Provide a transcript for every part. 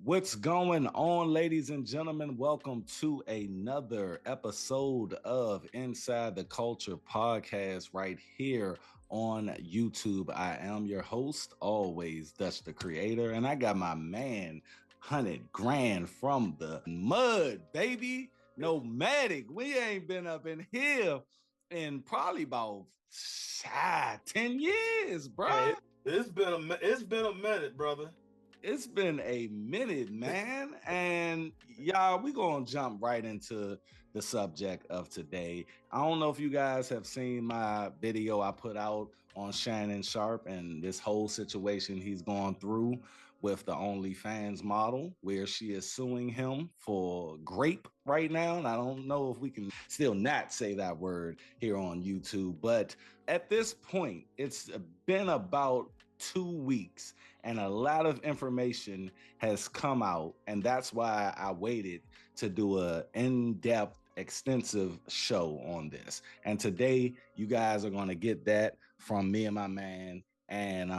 What's going on, ladies and gentlemen? Welcome to another episode of Inside the Culture podcast right here on YouTube. I am your host, always Dutch the Creator, and I got my man, 100 grand from the mud, baby. Nomadic. We ain't been up in here in probably about 10 years, bro. Hey, it's been a minute, brother. It's been a minute, man. And y'all, we're going to jump right into the subject of today. I don't know if you guys have seen my video I put out on Shannon Sharpe and this whole situation he's gone through with the OnlyFans model, where she is suing him for grape right now. And I don't know if we can still not say that word here on YouTube. But at this point, it's been about 2 weeks and a lot of information has come out, and that's why I waited to do a in-depth extensive show on this. And today you guys are going to get that from me and my man, and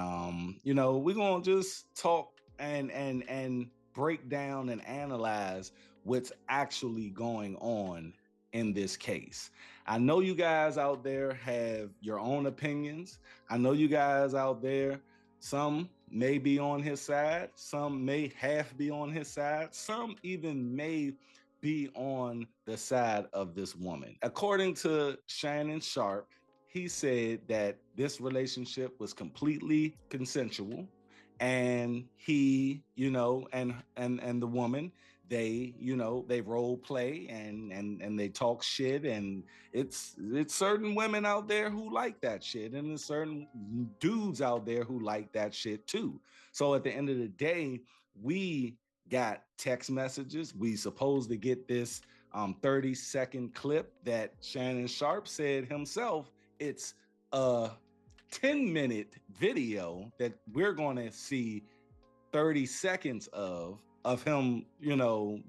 we're going to just talk and break down and analyze what's actually going on in this case. I know you guys out there have your own opinions. I know you guys out there, some may be on his side, some may half be on his side, some even may be on the side of this woman. According to Shannon Sharpe, he said that this relationship was completely consensual, and he, and the woman, they role play and they talk shit, and it's certain women out there who like that shit, and there's certain dudes out there who like that shit too. So at the end of the day, we got text messages. We supposed to get this 30-second clip that Shannon Sharpe said himself. It's a 10-minute video that we're going to see 30 seconds of him,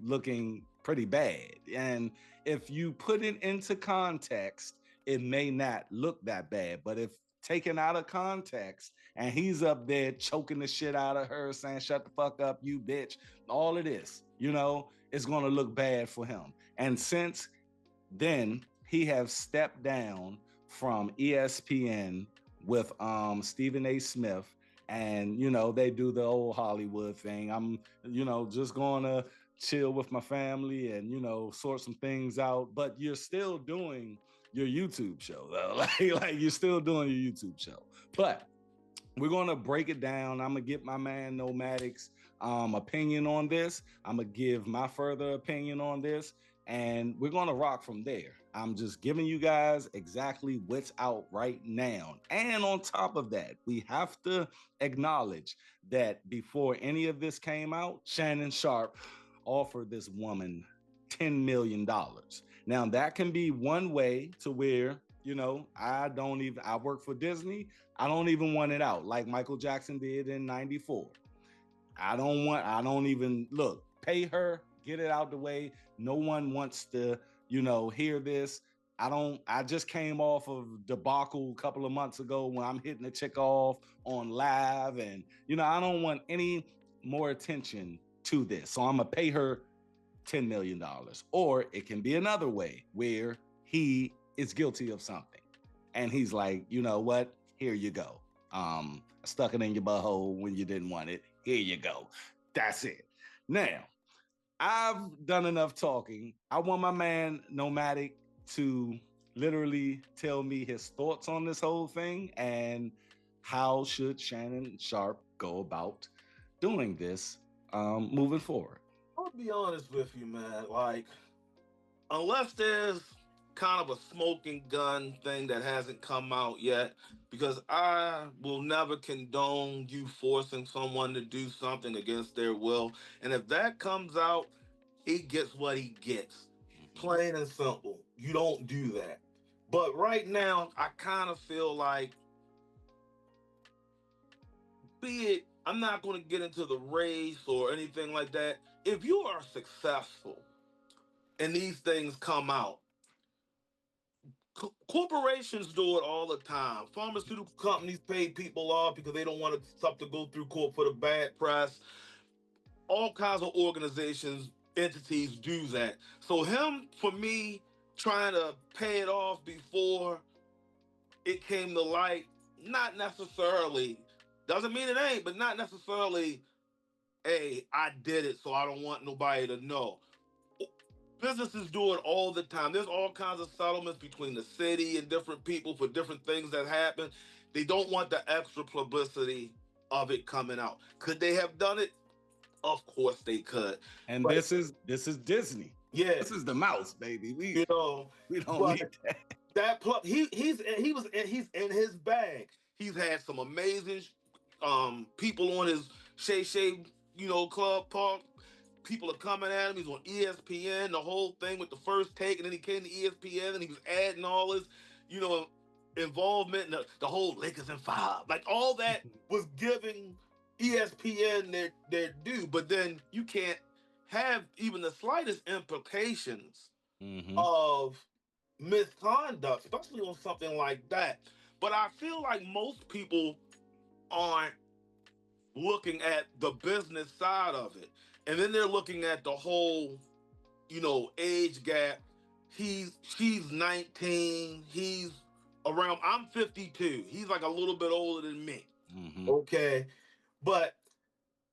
looking pretty bad. And if you put it into context, it may not look that bad. But if taken out of context and he's up there choking the shit out of her, saying, "Shut the fuck up, you bitch," all of this, it's going to look bad for him. And since then, he has stepped down from ESPN with Stephen A. Smith, and they do the old Hollywood thing. I'm just gonna chill with my family and sort some things out. But you're still doing your YouTube show though. like you're still doing your YouTube show. But we're gonna break it down. I'm gonna get my man Nomadic's opinion on this. I'm gonna give my further opinion on this, and we're gonna rock from there. I'm just giving you guys exactly what's out right now. And on top of that, we have to acknowledge that before any of this came out, Shannon Sharpe offered this woman $10 million. Now, that can be one way to where, I work for Disney. I don't even want it out like Michael Jackson did in 94. I don't even look, pay her, get it out the way. No one wants to, hear this. I just came off of debacle a couple of months ago when I'm hitting a chick off on live, and, I don't want any more attention to this. So I'm going to pay her $10 million. Or it can be another way where he is guilty of something. And he's like, you know what? Here you go. I stuck it in your butthole when you didn't want it. Here you go. That's it. Now, I've done enough talking. I want my man Nomadic to literally tell me his thoughts on this whole thing and how should Shannon Sharpe go about doing this moving forward. I'll be honest with you, man. Like, unless there's kind of a smoking gun thing that hasn't come out yet, because I will never condone you forcing someone to do something against their will. And if that comes out, he gets what he gets. Plain and simple. You don't do that. But right now, I kind of feel like, be it, I'm not going to get into the race or anything like that. If you are successful and these things come out, corporations do it all the time. Pharmaceutical companies pay people off because they don't want stuff to go through court for the bad press. all kinds of organizations, entities do that. So him, for me, trying to pay it off before it came to light, not necessarily, doesn't mean it ain't, but not necessarily, hey, I did it, so I don't want nobody to know. Businesses do it all the time. There's all kinds of settlements between the city and different people for different things that happen. They don't want the extra publicity of it coming out. Could they have done it? Of course they could. And But this is Disney. yeah, This is the mouse, baby. We you know, we don't but need that. that he's in his bag. He's had some amazing people on his Shay Shay, club park. People are coming at him. He's on ESPN, the whole thing with the first take, and then he came to ESPN and he was adding all his, you know, involvement in the whole Lakers and five. Like all that was giving ESPN their due, but then you can't have even the slightest implications Mm-hmm. of misconduct, especially on something like that. But I feel like most people aren't looking at the business side of it. And then they're looking at the whole, age gap. She's 19, he's around, I'm 52. He's like a little bit older than me. Mm-hmm. Okay. But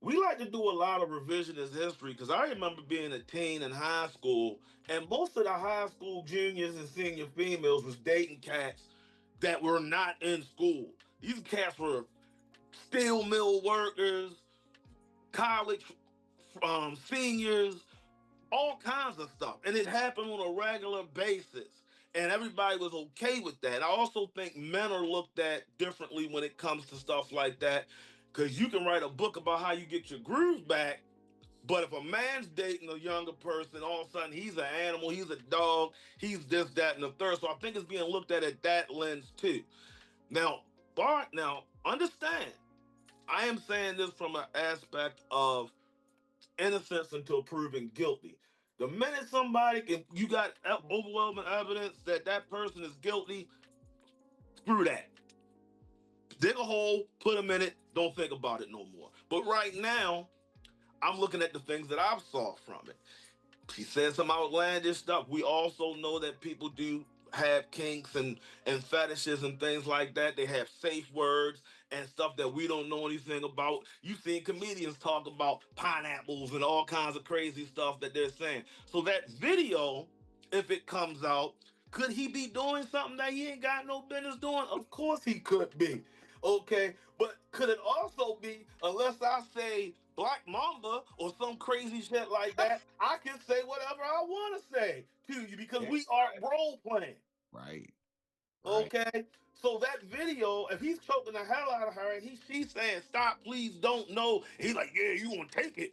we like to do a lot of revisionist history because I remember being a teen in high school, and most of the high school juniors and senior females was dating cats that were not in school. These cats were steel mill workers, college seniors, all kinds of stuff. And it happened on a regular basis. And everybody was okay with that. I also think men are looked at differently when it comes to stuff like that. Because you can write a book about how you get your groove back. But if a man's dating a younger person, all of a sudden he's an animal, he's a dog, he's this, that, and the third. So I think it's being looked at that lens too. Now, Bart, understand, I am saying this from an aspect of innocence until proven guilty. The minute you got overwhelming evidence that that person is guilty, screw that. Dig a hole, put them in it, don't think about it no more. But right now, I'm looking at the things that I've saw from it. She said some outlandish stuff. We also know that people do have kinks and fetishes and things like that. They have safe words and stuff that we don't know anything about. You've seen comedians talk about pineapples and all kinds of crazy stuff that they're saying. So that video, if it comes out, could he be doing something that he ain't got no business doing? Of course he could be. Okay, but could it also be, unless I say Black Mamba or some crazy shit like that, I can say whatever I want to say to you because Yeah. we are role playing. Right. Right. Okay? So that video, if he's choking the hell out of her and she's saying, stop, please don't know, he's like, yeah, you want to take it.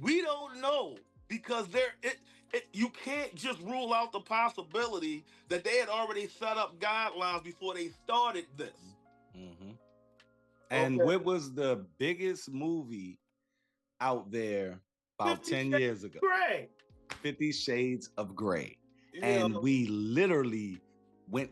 We don't know because you can't just rule out the possibility that they had already set up guidelines before they started this. Mm-hmm. And Okay. what was the biggest movie out there about 50 10 Shades years ago? of Grey. 50 Shades of Grey. You And know, we literally went,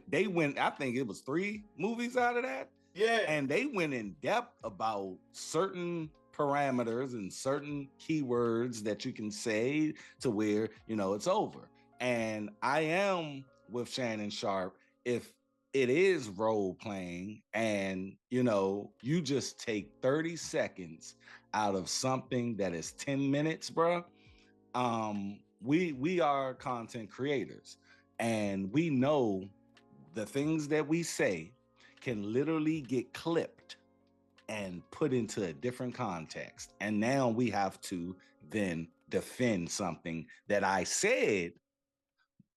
I think it was 3 movies out of that. yeah. And they went in depth about certain parameters and certain keywords that you can say to where, it's over. And I am with Shannon Sharpe. If it is role playing and, you just take 30 seconds out of something that is 10 minutes, bro. We are content creators and we know the things that we say can literally get clipped and put into a different context. And now we have to then defend something that I said,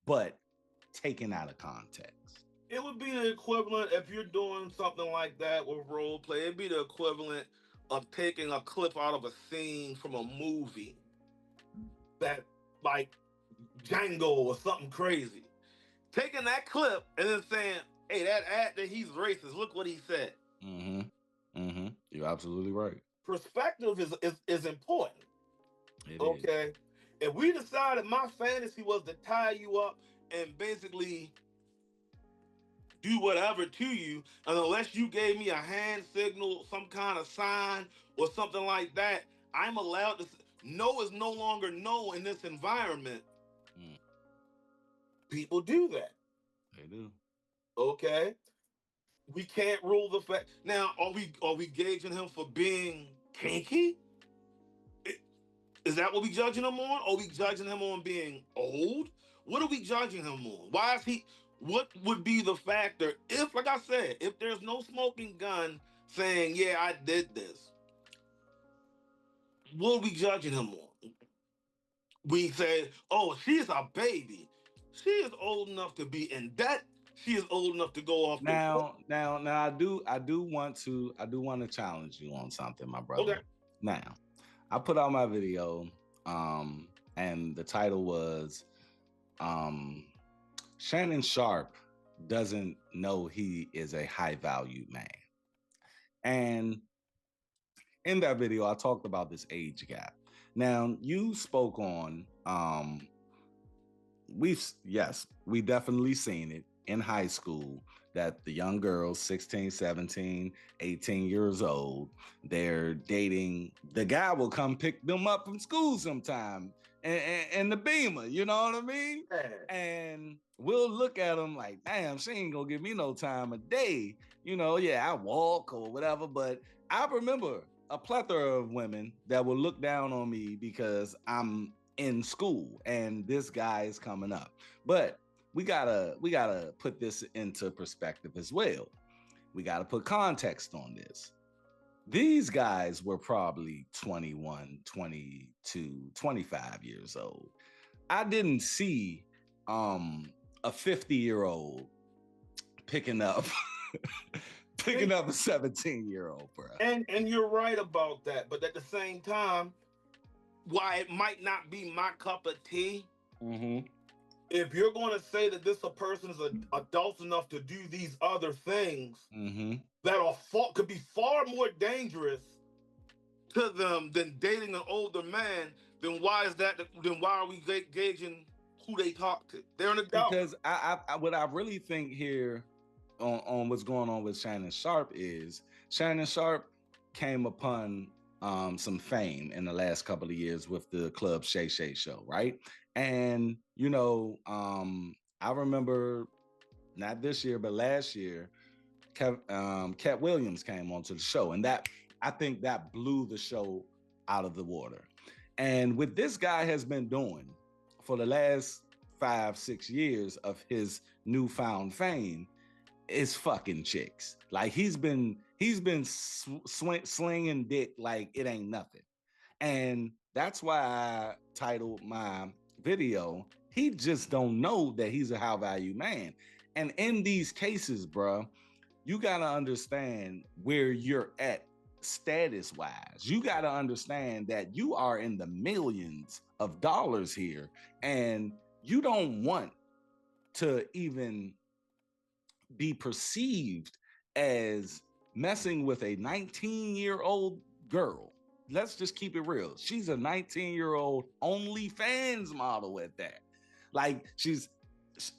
but taken out of context. It would be the equivalent if you're doing something like that with role play. It'd be the equivalent of taking a clip out of a scene from a movie that, like Django or something crazy. Taking that clip and then saying, "Hey, that actor, he's racist. Look what he said." Mm-hmm. Mm-hmm. You're absolutely right. Perspective is important. It is. Okay, if we decided my fantasy was to tie you up and basically do whatever to you, and unless you gave me a hand signal, some kind of sign or something like that, I'm allowed to. No is no longer no in this environment. Mm, People do that. they do. Okay, we can't rule the fact. Now, are we gauging him for being kinky? Is that what we judging him on? Are we judging him on being old? What are we judging him on? Why is he? What would be the factor if, like I said, if there's no smoking gun saying, "Yeah, I did this," what are we judging him on? We say, "Oh, she's a baby. She is old enough to be in debt. She is old enough to go off the book." Now, I do want to challenge you on something, my brother. Okay. Now, I put out my video, and the title was, um, Shannon Sharpe doesn't know he is a high value man. And in that video, I talked about this age gap. Now, you spoke on, we definitely seen it in high school that the young girls, 16, 17, 18 years old, they're dating, the guy will come pick them up from school sometime and the beamer, you know what I mean? And we'll look at them like, damn, she ain't gonna give me no time of day. Yeah, I walk or whatever, but I remember a plethora of women that will look down on me because I'm in school and this guy is coming up. But we gotta put this into perspective as well. We gotta put context on this. These guys were probably 21, 22, 25 years old. I didn't see a 50-year-old picking up picking up a 17-year-old, bro. And you're right about that, but at the same time, why it might not be my cup of tea. Mm-hmm. If you're going to say that this a person is adult enough to do these other things Mm-hmm. that are could be far more dangerous to them than dating an older man, then why is that? Then why are we gauging who they talk to? They're an adult. Because what I really think here on what's going on with Shannon Sharpe is Shannon Sharpe came upon some fame in the last couple of years with the Club Shay Shay show, right? And I remember not this year but last year, Cat Williams came onto the show, and that, I think, that blew the show out of the water. And what this guy has been doing for the last 5-6 years of his newfound fame is fucking chicks. Like he's been slinging dick like it ain't nothing. And that's why I titled my video, he just don't know that he's a high value man. And in these cases, bro, you got to understand where you're at status wise. You got to understand that you are in the millions of dollars here, and you don't want to even be perceived as messing with a 19-year-old girl. Let's just keep it real. She's a 19-year-old OnlyFans model at that. Like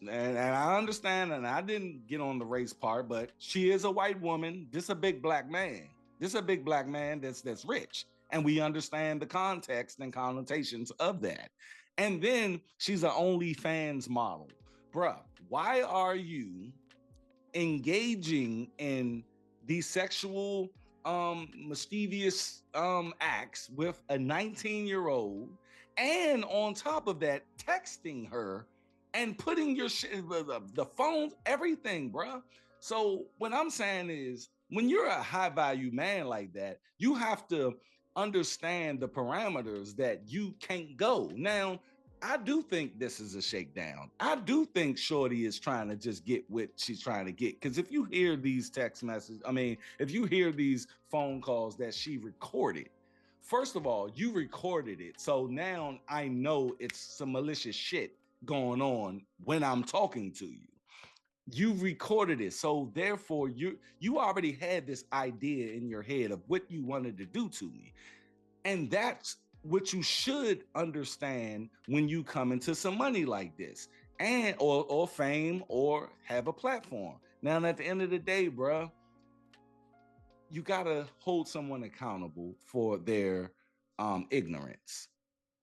and I understand, and I didn't get on the race part, but she is a white woman. This is a big black man. This is a big black man that's rich. And we understand the context and connotations of that. And then she's an OnlyFans model. Bruh, why are you engaging in these sexual mischievous acts with a 19-year-old, and on top of that texting her and putting your shit, the phones, everything, bruh? So what I'm saying is, when you're a high value man like that, you have to understand the parameters that you can't go. Now, I do think this is a shakedown. I do think Shorty is trying to just get what she's trying to get. Because if you hear these text messages, if you hear these phone calls that she recorded, first of all, you recorded it. So now I know it's some malicious shit going on when I'm talking to you. You recorded it. So therefore, you already had this idea in your head of what you wanted to do to me. And that's what you should understand when you come into some money like this, and or fame, or have a platform. Now, at the end of the day, bro, you gotta hold someone accountable for their ignorance.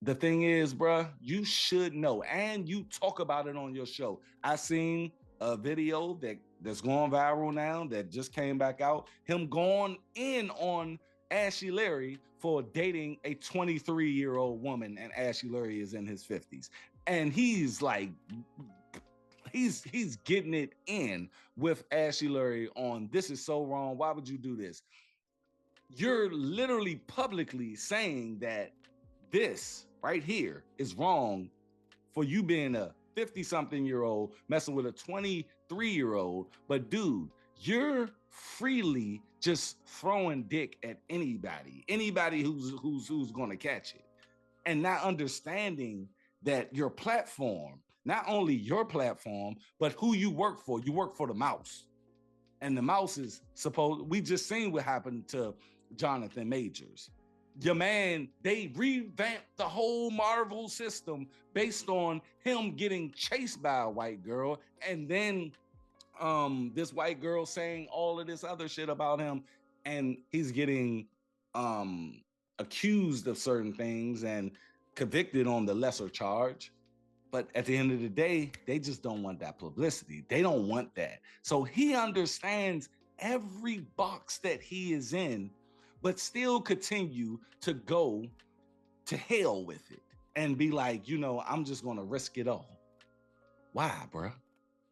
The thing is, bruh, you should know, and you talk about it on your show. I seen a video that's going viral now that just came back out. Him going in on Ashley Larry for dating a 23-year-old woman, and Ashley Larry is in his 50s, and he's like, he's getting it in with Ashley Larry on this is so wrong. Why would you do this? You're literally publicly saying that this right here is wrong for you being a 50-something-year-old messing with a 23-year-old. But dude, you're freely just throwing dick at anybody who's going to catch it, and not understanding that your platform, not only your platform, but who you work for. You work for the mouse, and the mouse is supposed. We just seen what happened to Jonathan Majors. Your man, they revamped the whole Marvel system based on him getting chased by a white girl, and then this white girl saying all of this other shit about him, and he's getting accused of certain things and convicted on the lesser charge. But at the end of the day, they just don't want that publicity. They don't want that. So he understands every box that he is in, but still continue to go to hell with it and be like, I'm just going to risk it all. Why, bro?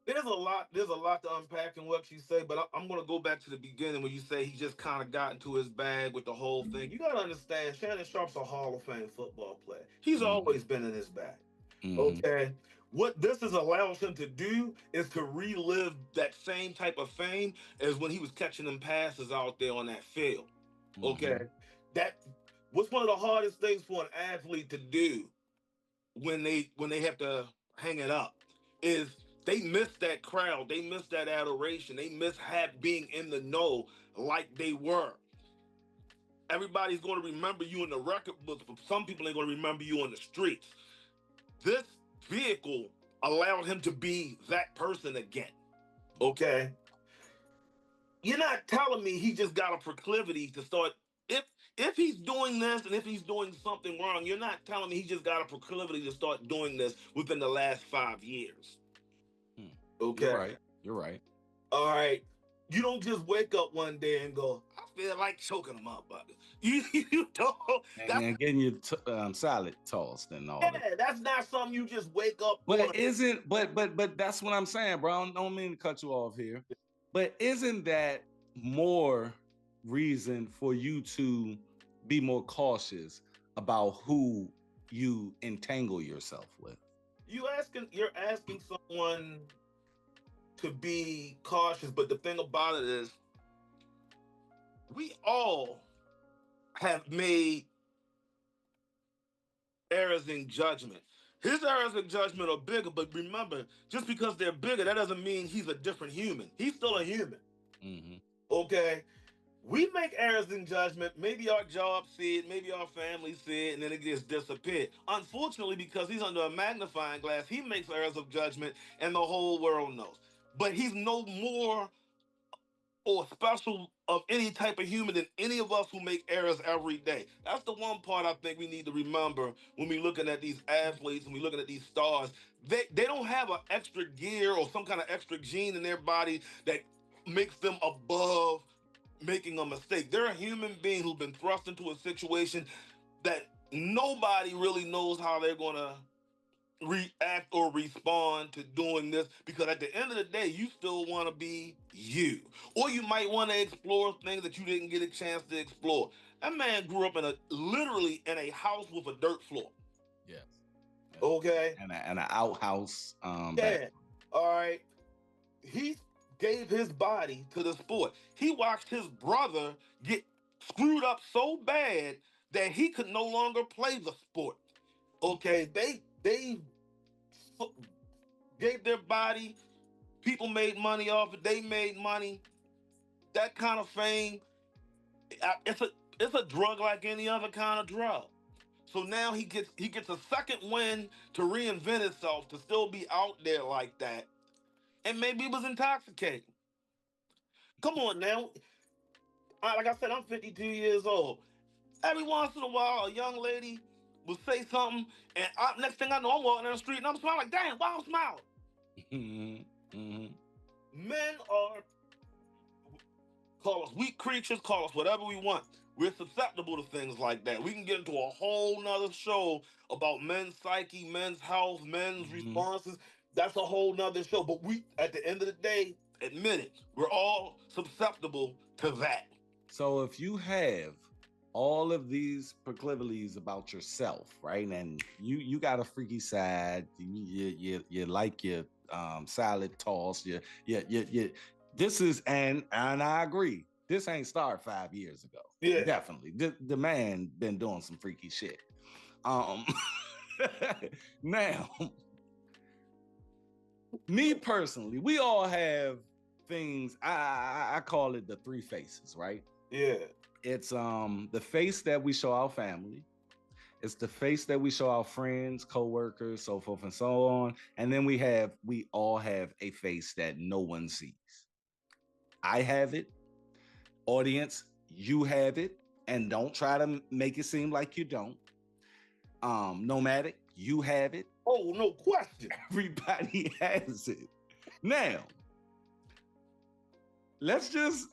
There's a lot to unpack in what you say, but I'm going to go back to the beginning when you say he just kind of got into his bag with the whole thing. You got to understand, Shannon Sharpe's a Hall of Fame football player. He's always been in his bag. Okay. What this has allowed him to do is to relive that same type of fame as when he was catching them passes out there on that field. Okay. That what's one of the hardest things for an athlete to do when they have to hang it up is they miss that crowd, they miss that adoration, they miss being in the know like they were. Everybody's going to remember you in the record books, but some people ain't going to remember you on the streets. This vehicle allowed him to be that person again. Okay. You're not telling me he just got a proclivity to start. If he's doing this and if he's doing something wrong, you're not telling me he just got a proclivity to start doing this within the last 5 years. Okay. You're right. All right. You don't just wake up one day and go, I feel like choking them up, buddy. You don't. And getting your salad tossed and all that. Yeah, that's not something you just wake up. But isn't, but that's what I'm saying, bro. I don't mean to cut you off here. But isn't that more reason for you to be more cautious about who you entangle yourself with? You're asking someone to be cautious, but the thing about it is we all have made errors in judgment. His errors in judgment are bigger, but remember, just because they're bigger, that doesn't mean he's a different human. He's still a human. Okay? We make errors in judgment. Maybe our job see it, maybe our family see it, and then it just disappeared. Unfortunately, because he's under a magnifying glass, he makes errors of judgment, and the whole world knows. But he's no more or special of any type of human than any of us who make errors every day. That's the one part I think we need to remember when we're looking at these athletes and we're looking at these stars. They don't have an extra gear or some kind of extra gene in their body that makes them above making a mistake. They're a human being who's been thrust into a situation that nobody really knows how they're going to react or respond to doing this, because at the end of the day, you still want to be you, or you might want to explore things that you didn't get a chance to explore. That man grew up literally in a house with a dirt floor. Yes. Okay. And an outhouse. Yeah. All right. He gave his body to the sport. He watched his brother get screwed up so bad that he could no longer play the sport. Okay. They gave their body. People made money off it. They made money. That kind of fame, it's a drug like any other kind of drug. So now he gets a second win to reinvent himself, to still be out there like that. And maybe it was intoxicating. Come on now. Like I said, I'm 52 years old. Every once in a while, a young lady will say something, and next thing I know, I'm walking down the street and I'm smiling like, damn, why I'm smiling? Men are, call us weak creatures, call us whatever we want. We're susceptible to things like that. We can get into a whole nother show about men's psyche, men's health, men's responses. That's a whole nother show. But we, at the end of the day, admit it, we're all susceptible to that. So if you have all of these proclivities about yourself, right, and you got a freaky side, you like your salad toss, you this is and I agree, this ain't started 5 years ago. Yeah, definitely. The man been doing some freaky shit. Now, me personally, we all have things. I call it the three faces, right? Yeah. It's the face that we show our family. It's the face that we show our friends, co-workers, so forth and so on. And then we all have a face that no one sees. I have it. Audience, you have it. And don't try to make it seem like you don't. Nomadic, you have it. Oh, no question. Everybody has it. Now, let's just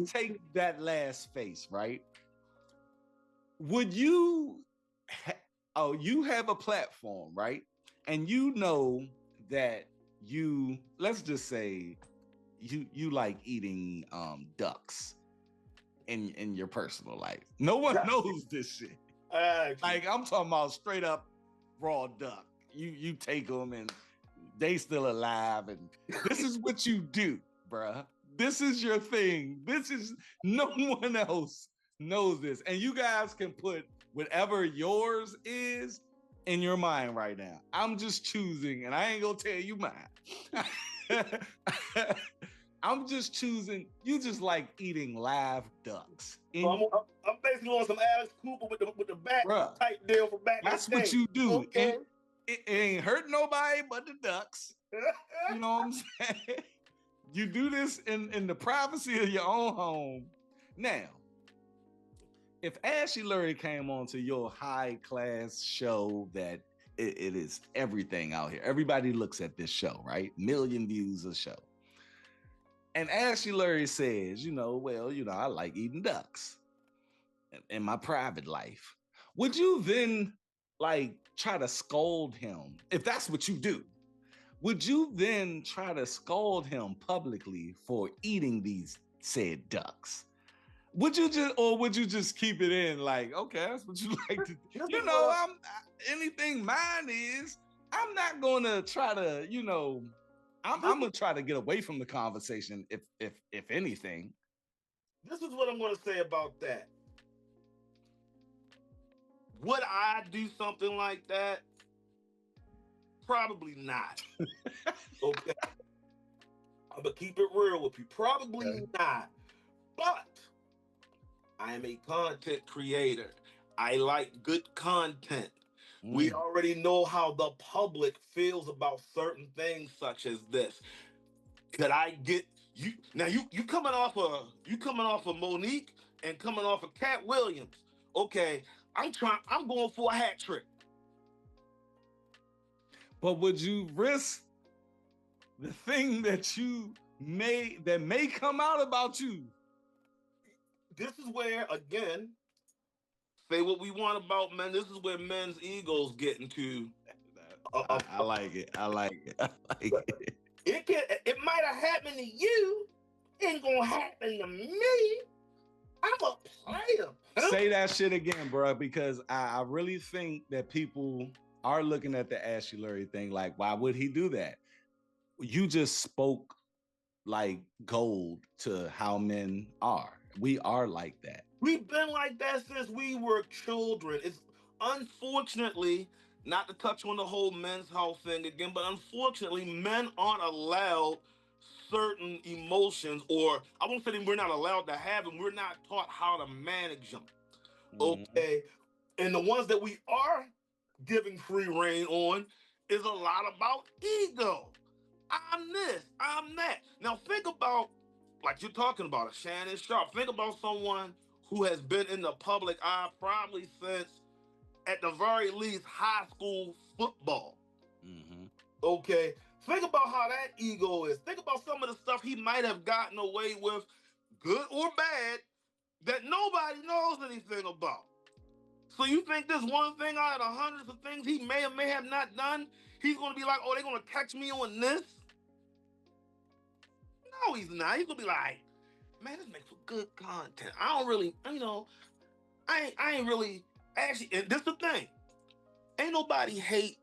take that last face, right? Would you you have a platform, right? And you know that let's just say you like eating ducks in your personal life. No one knows this shit. Like, I'm talking about straight up raw duck. You take them and they still alive, and this is what you do, bruh. This is your thing. This is, no one else knows this. And you guys can put whatever yours is in your mind right now. I'm just choosing, and I ain't gonna tell you mine. I'm just choosing. You just like eating live ducks. So I'm basically on some Alex Cooper with the back type deal from back. That's what you do. Okay. It ain't hurt nobody but the ducks. You know what I'm saying? You do this in the privacy of your own home. Now, if Ashley Lurie came on to your high class show that it is everything out here, everybody looks at this show, right? 1 million views a show. And Ashley Lurie says, I like eating ducks in my private life. Would you then try to scold him? If that's what you do, would you then try to scold him publicly for eating these said ducks? Would you just keep it in like, okay, that's what you like to do? Anything mine is, I'm not gonna try to, I'm gonna try to get away from the conversation if anything. This is what I'm gonna say about that. Would I do something like that? Probably not. Okay. I'm gonna keep it real with you. Probably not. But I am a content creator. I like good content. We already know how the public feels about certain things such as this. Could I get you now? You coming off of Monique and coming off of Cat Williams. Okay, I'm going for a hat trick. But would you risk the thing that may come out about you? This is where, again, say what we want about men. This is where men's egos get into. I like it. I like it. It might have happened to you. It ain't gonna happen to me. I'm a player. Say that shit again, bro, because I really think that people are looking at the Ashley Lurie thing like, why would he do that? You just spoke like gold to how men are. We are like that. We've been like that since we were children. It's unfortunately, not to touch on the whole men's health thing again, but unfortunately, men aren't allowed certain emotions, or I won't say we're not allowed to have them. We're not taught how to manage them. Okay. And the ones that we are giving free reign on is a lot about ego. I'm this, I'm that. Now think about, like you're talking about, a Shannon Sharpe. Think about someone who has been in the public eye probably since, at the very least, high school football. Mm-hmm. Okay, think about how that ego is. Think about some of the stuff he might have gotten away with, good or bad, that nobody knows anything about. So you think this one thing out of the hundreds of things he may or may have not done, he's going to be like, oh, they're going to catch me on this? No, he's not. He's going to be like, man, this makes for good content. I don't really, I ain't really, actually, and this the thing. Ain't nobody hate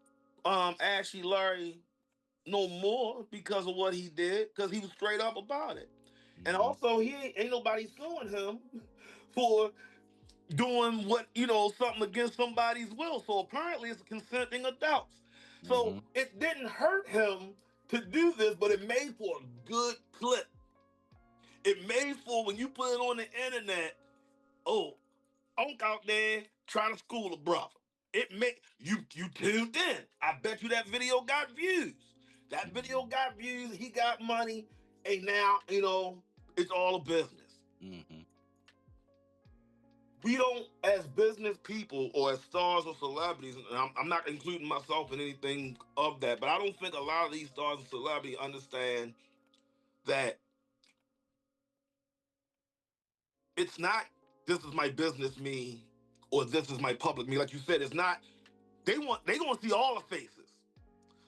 Ashley Larry no more because of what he did, because he was straight up about it. And Mm-hmm. also, ain't nobody suing him for doing something against somebody's will. So apparently it's consenting adults. So Mm-hmm. it didn't hurt him to do this, but it made for a good clip. It made for when you put it on the internet, oh, Unc out there trying to school a brother. It made you tuned in. I bet you that video got views. That video got views, he got money, and now, it's all a business. Mm-hmm. We don't, as business people or as stars or celebrities, and I'm not including myself in anything of that, but I don't think a lot of these stars and celebrities understand that it's not, this is my business me, or this is my public me. Like you said, it's not, they gonna see all the faces.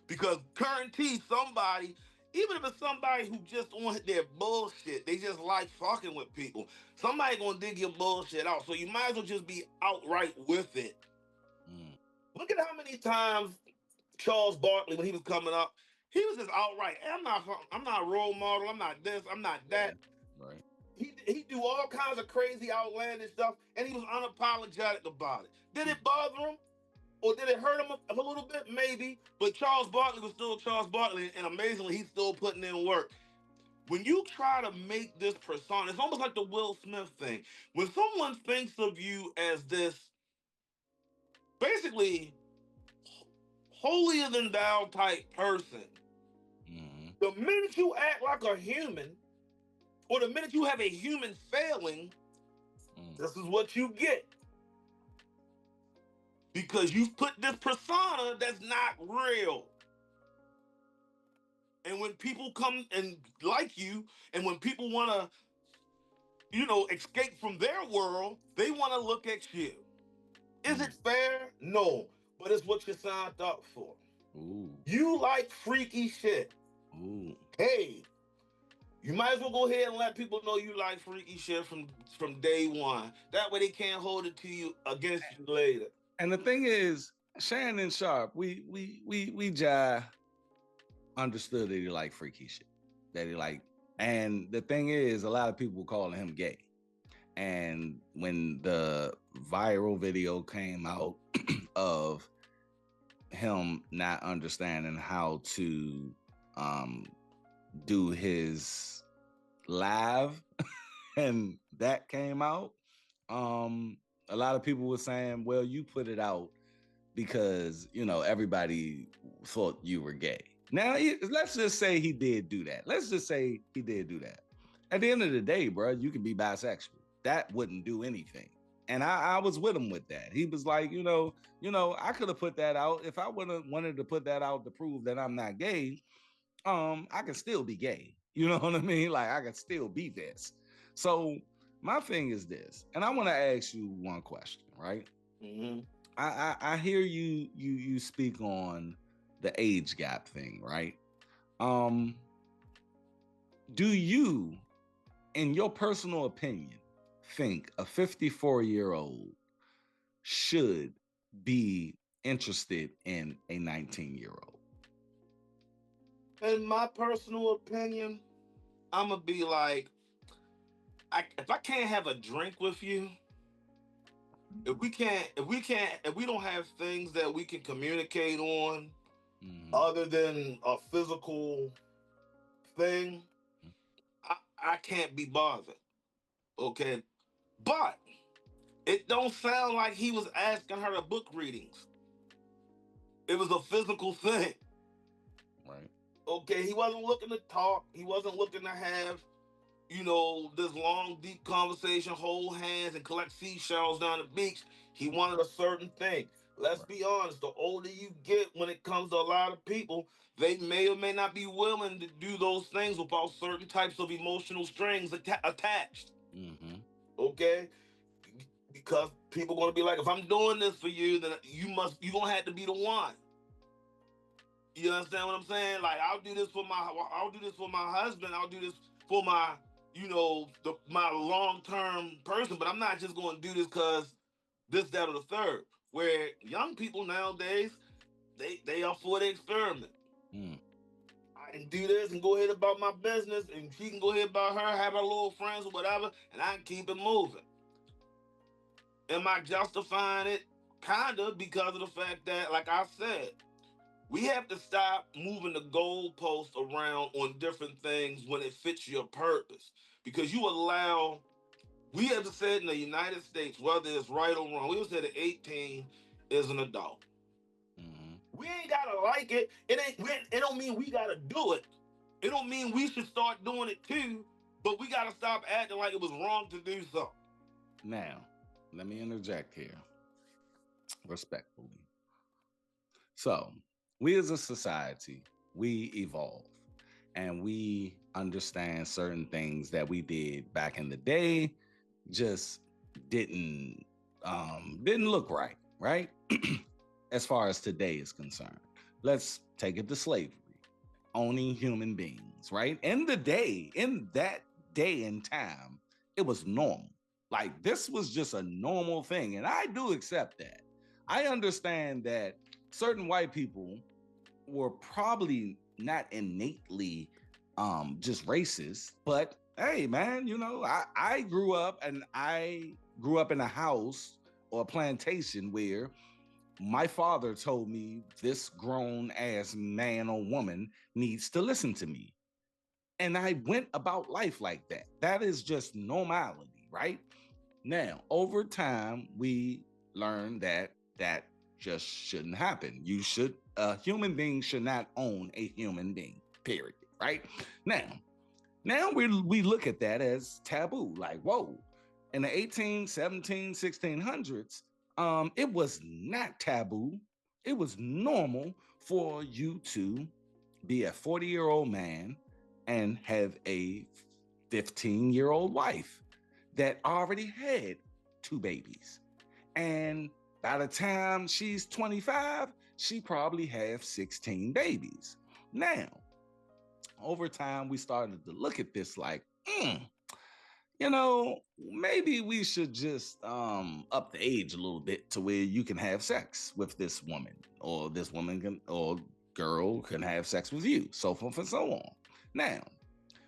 Because guarantee somebody, even if it's somebody who just on their bullshit, they just like fucking with people, somebody gonna dig your bullshit out. So you might as well just be outright with it. Mm. Look at how many times Charles Barkley, when he was coming up, he was just outright, "Hey, I'm not a role model, I'm not this, I'm not Yeah. that." Right. He do all kinds of crazy, outlandish stuff, and he was unapologetic about it. Did it bother him? Or did it hurt him a little bit? Maybe. But Charles Barkley was still Charles Barkley, and amazingly, he's still putting in work. When you try to make this persona, it's almost like the Will Smith thing. When someone thinks of you as this, basically, holier than thou type person, Mm-hmm. the minute you act like a human, or the minute you have a human failing, Mm. this is what you get. Because you've put this persona that's not real. And when people come and like you, and when people want to, escape from their world, they want to look at you. Is Mm. it fair? No. But it's what you signed up for. Ooh. You like freaky shit. Ooh. Hey, you might as well go ahead and let people know you like freaky shit from day one. That way they can't hold it to you against you later. And the thing is, Shannon Sharpe, we Jai understood that he liked freaky shit. That he liked. And the thing is, a lot of people calling him gay. And when the viral video came out of him not understanding how to do his live and that came out, a lot of people were saying, well, you put it out because everybody thought you were gay. Now let's just say he did do that. Let's just say he did do that. At the end of the day, bro, you can be bisexual. That wouldn't do anything. And I was with him with that. He was like, I could have put that out if I would have wanted to put that out to prove that I'm not gay. I can still be gay. You know what I mean? Like I can still be this. So my thing is this, and I want to ask you one question, right? Mm-hmm. I hear you speak on the age gap thing, right? Um, do you, in your personal opinion, think a 54-year-old should be interested in a 19-year-old? In my personal opinion, I'm gonna be like, if I can't have a drink with you, if we don't have things that we can communicate on Mm-hmm. other than a physical thing, I can't be bothered. Okay. But it don't sound like he was asking her to book readings. It was a physical thing. Right. Okay, he wasn't looking to talk. He wasn't looking to have, this long, deep conversation, hold hands and collect seashells down the beach. He wanted a certain thing. Let's be honest, the older you get when it comes to a lot of people, they may or may not be willing to do those things without certain types of emotional strings attached. Mm-hmm. Okay? Because people going to be like, if I'm doing this for you, then you going to have to be the one. You understand what I'm saying? Like, I'll do this for my husband. I'll do this for my, my long-term person. But I'm not just going to do this because this, that, or the third. Where young people nowadays, they are for the experiment. Mm. I can do this and go ahead about my business, and she can go ahead about her, have her little friends or whatever, and I can keep it moving. Am I justifying it? Kinda, because of the fact that, like I said, we have to stop moving the goalposts around on different things when it fits your purpose. Because we have said in the United States, whether it's right or wrong, we have said that 18 is an adult. Mm-hmm. We ain't gotta like it. It don't mean we gotta do it. It don't mean we should start doing it too, but we gotta stop acting like it was wrong to do so. Now, let me interject here respectfully. So, we as a society, we evolve and we understand certain things that we did back in the day just didn't didn't look right, right? As far as today is concerned. Let's take it to slavery. Owning human beings, right? In that day and time, it was normal. Like this was just a normal thing. And I do accept that. I understand that certain white people were probably not innately just racist, but hey man, I grew up in a house or a plantation where my father told me this grown ass man or woman needs to listen to me. And I went about life like that. That is just normality, right? Now, over time, we learned that that just shouldn't happen. A human being should not own a human being, period, right? Now we look at that as taboo, like, whoa, in the 18, 17, 1600s, it was not taboo. It was normal for you to be a 40-year-old man and have a 15-year-old wife that already had two babies. And by the time she's 25, she probably has 16 babies. Now, over time, we started to look at this like, maybe we should just up the age a little bit to where you can have sex with this woman, or this woman can or girl can have sex with you, so forth and so on. Now,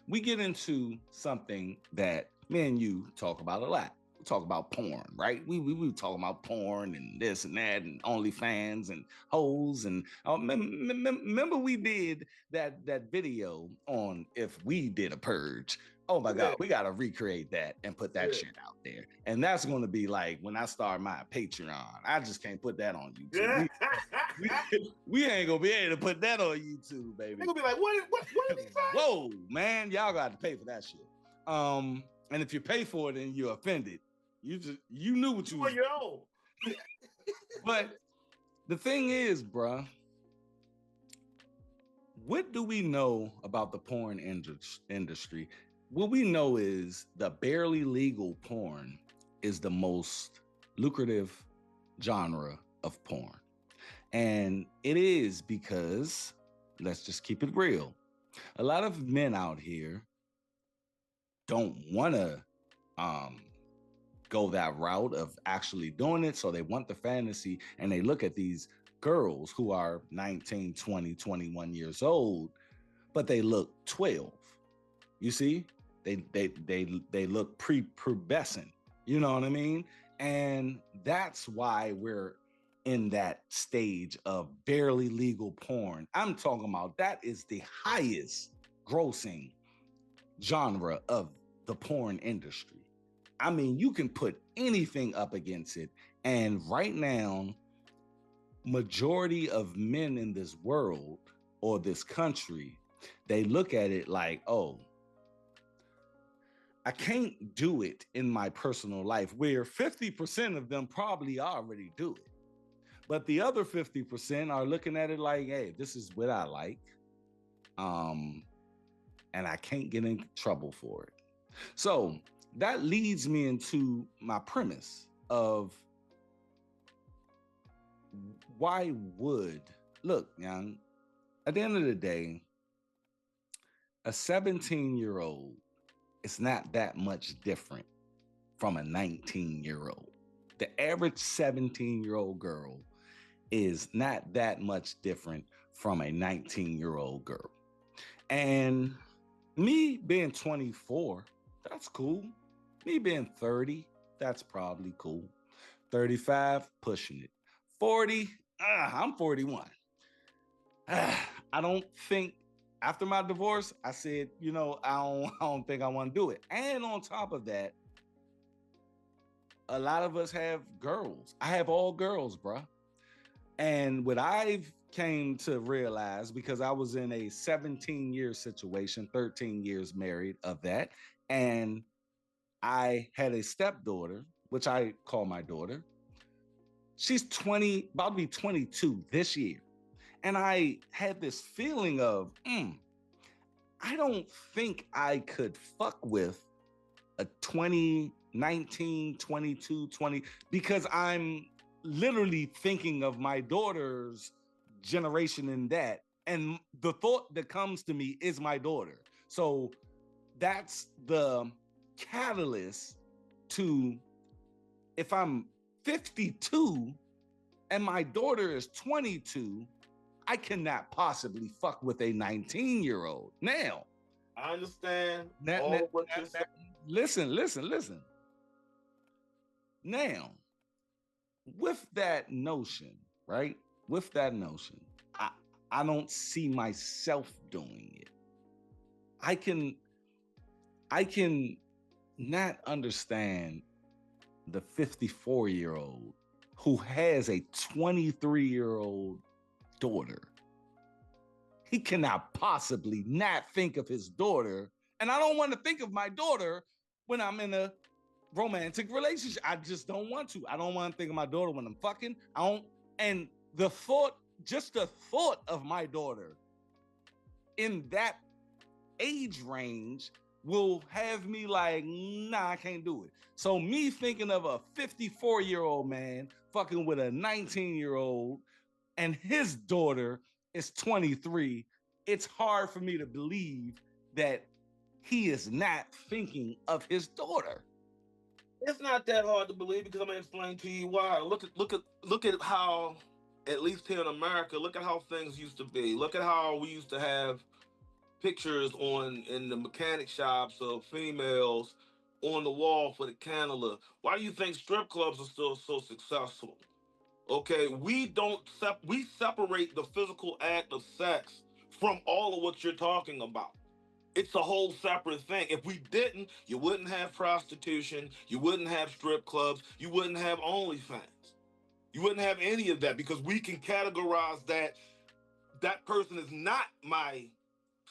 we get into something that me and you talk about a lot. We talk about porn, right? We talk about porn and this and that and OnlyFans and hoes and remember we did that video on if we did a purge. Oh my Yeah, God, we gotta recreate that and put that yeah. shit out there. And that's gonna be like when I start my Patreon. I just can't put that on YouTube. Yeah. We ain't gonna be able to put that on YouTube, baby. They're gonna be like, what did he say? Whoa, man, y'all got to pay for that shit. And if you pay for it and you're offended, you knew what you on your own. But the thing is, bruh, what do we know about the porn industry? What we know is the barely legal porn is the most lucrative genre of porn. And it is because, let's just keep it real, a lot of men out here don't want to go that route of actually doing it. So they want the fantasy and they look at these girls who are 19, 20, 21 years old, but they look 12. You see, they look prepubescent. You know what I mean? And that's why we're in that stage of barely legal porn. I'm talking about that is the highest grossing genre of the porn industry. I mean, you can put anything up against it. And right now, majority of men in this world or this country, they look at it like, oh, I can't do it in my personal life, where 50% of them probably already do it. But the other 50% are looking at it like, hey, this is what I like. Um, and I can't get in trouble for it. So that leads me into my premise of why would, look, young, at the end of the day, a 17-year-old is not that much different from a 19-year-old. The average 17-year-old girl is not that much different from a 19-year-old girl. And me being 24, that's cool. Me being 30, that's probably cool. 35, pushing it. 40, I'm 41. I don't think after my divorce, I said, I don't think I want to do it. And on top of that, a lot of us have girls. I have all girls, bruh. And what I've came to realize, because I was in a 17-year situation, 13 years married of that, and I had a stepdaughter, which I call my daughter. She's 20, about to be 22 this year. And I had this feeling of, I don't think I could fuck with a 20, 19, 22, 20, because I'm literally thinking of my daughter's generation in that. And the thought that comes to me is my daughter. So that's the catalyst to, if I'm 52 and my daughter is 22, I cannot possibly fuck with a 19-year-old. Now, I understand now, what you're saying. listen. Now, with that notion, right? With that notion, I, I don't see myself doing it. I can I can not understand the 54-year-old who has a 23-year-old daughter. He cannot possibly not think of his daughter. And I don't want to think of my daughter when I'm in a romantic relationship. I just don't want to. I don't want to think of my daughter when I'm fucking. I don't. And the thought, just the thought of my daughter in that age range will have me like, nah, I can't do it. So me thinking of a 54-year-old man fucking with a 19-year-old and his daughter is 23, it's hard for me to believe that he is not thinking of his daughter. It's not that hard to believe because I'm gonna explain to you why. Look at how, at least here in America, look at how things used to be. Look at how we used to have pictures on in the mechanic shops of females on the wall for the Canada. Why do you think strip clubs are still so successful? Okay, we separate the physical act of sex from all of what you're talking about. It's a whole separate thing. If we didn't, you wouldn't have prostitution, you wouldn't have strip clubs, you wouldn't have OnlyFans. You wouldn't have any of that because we can categorize that person is not my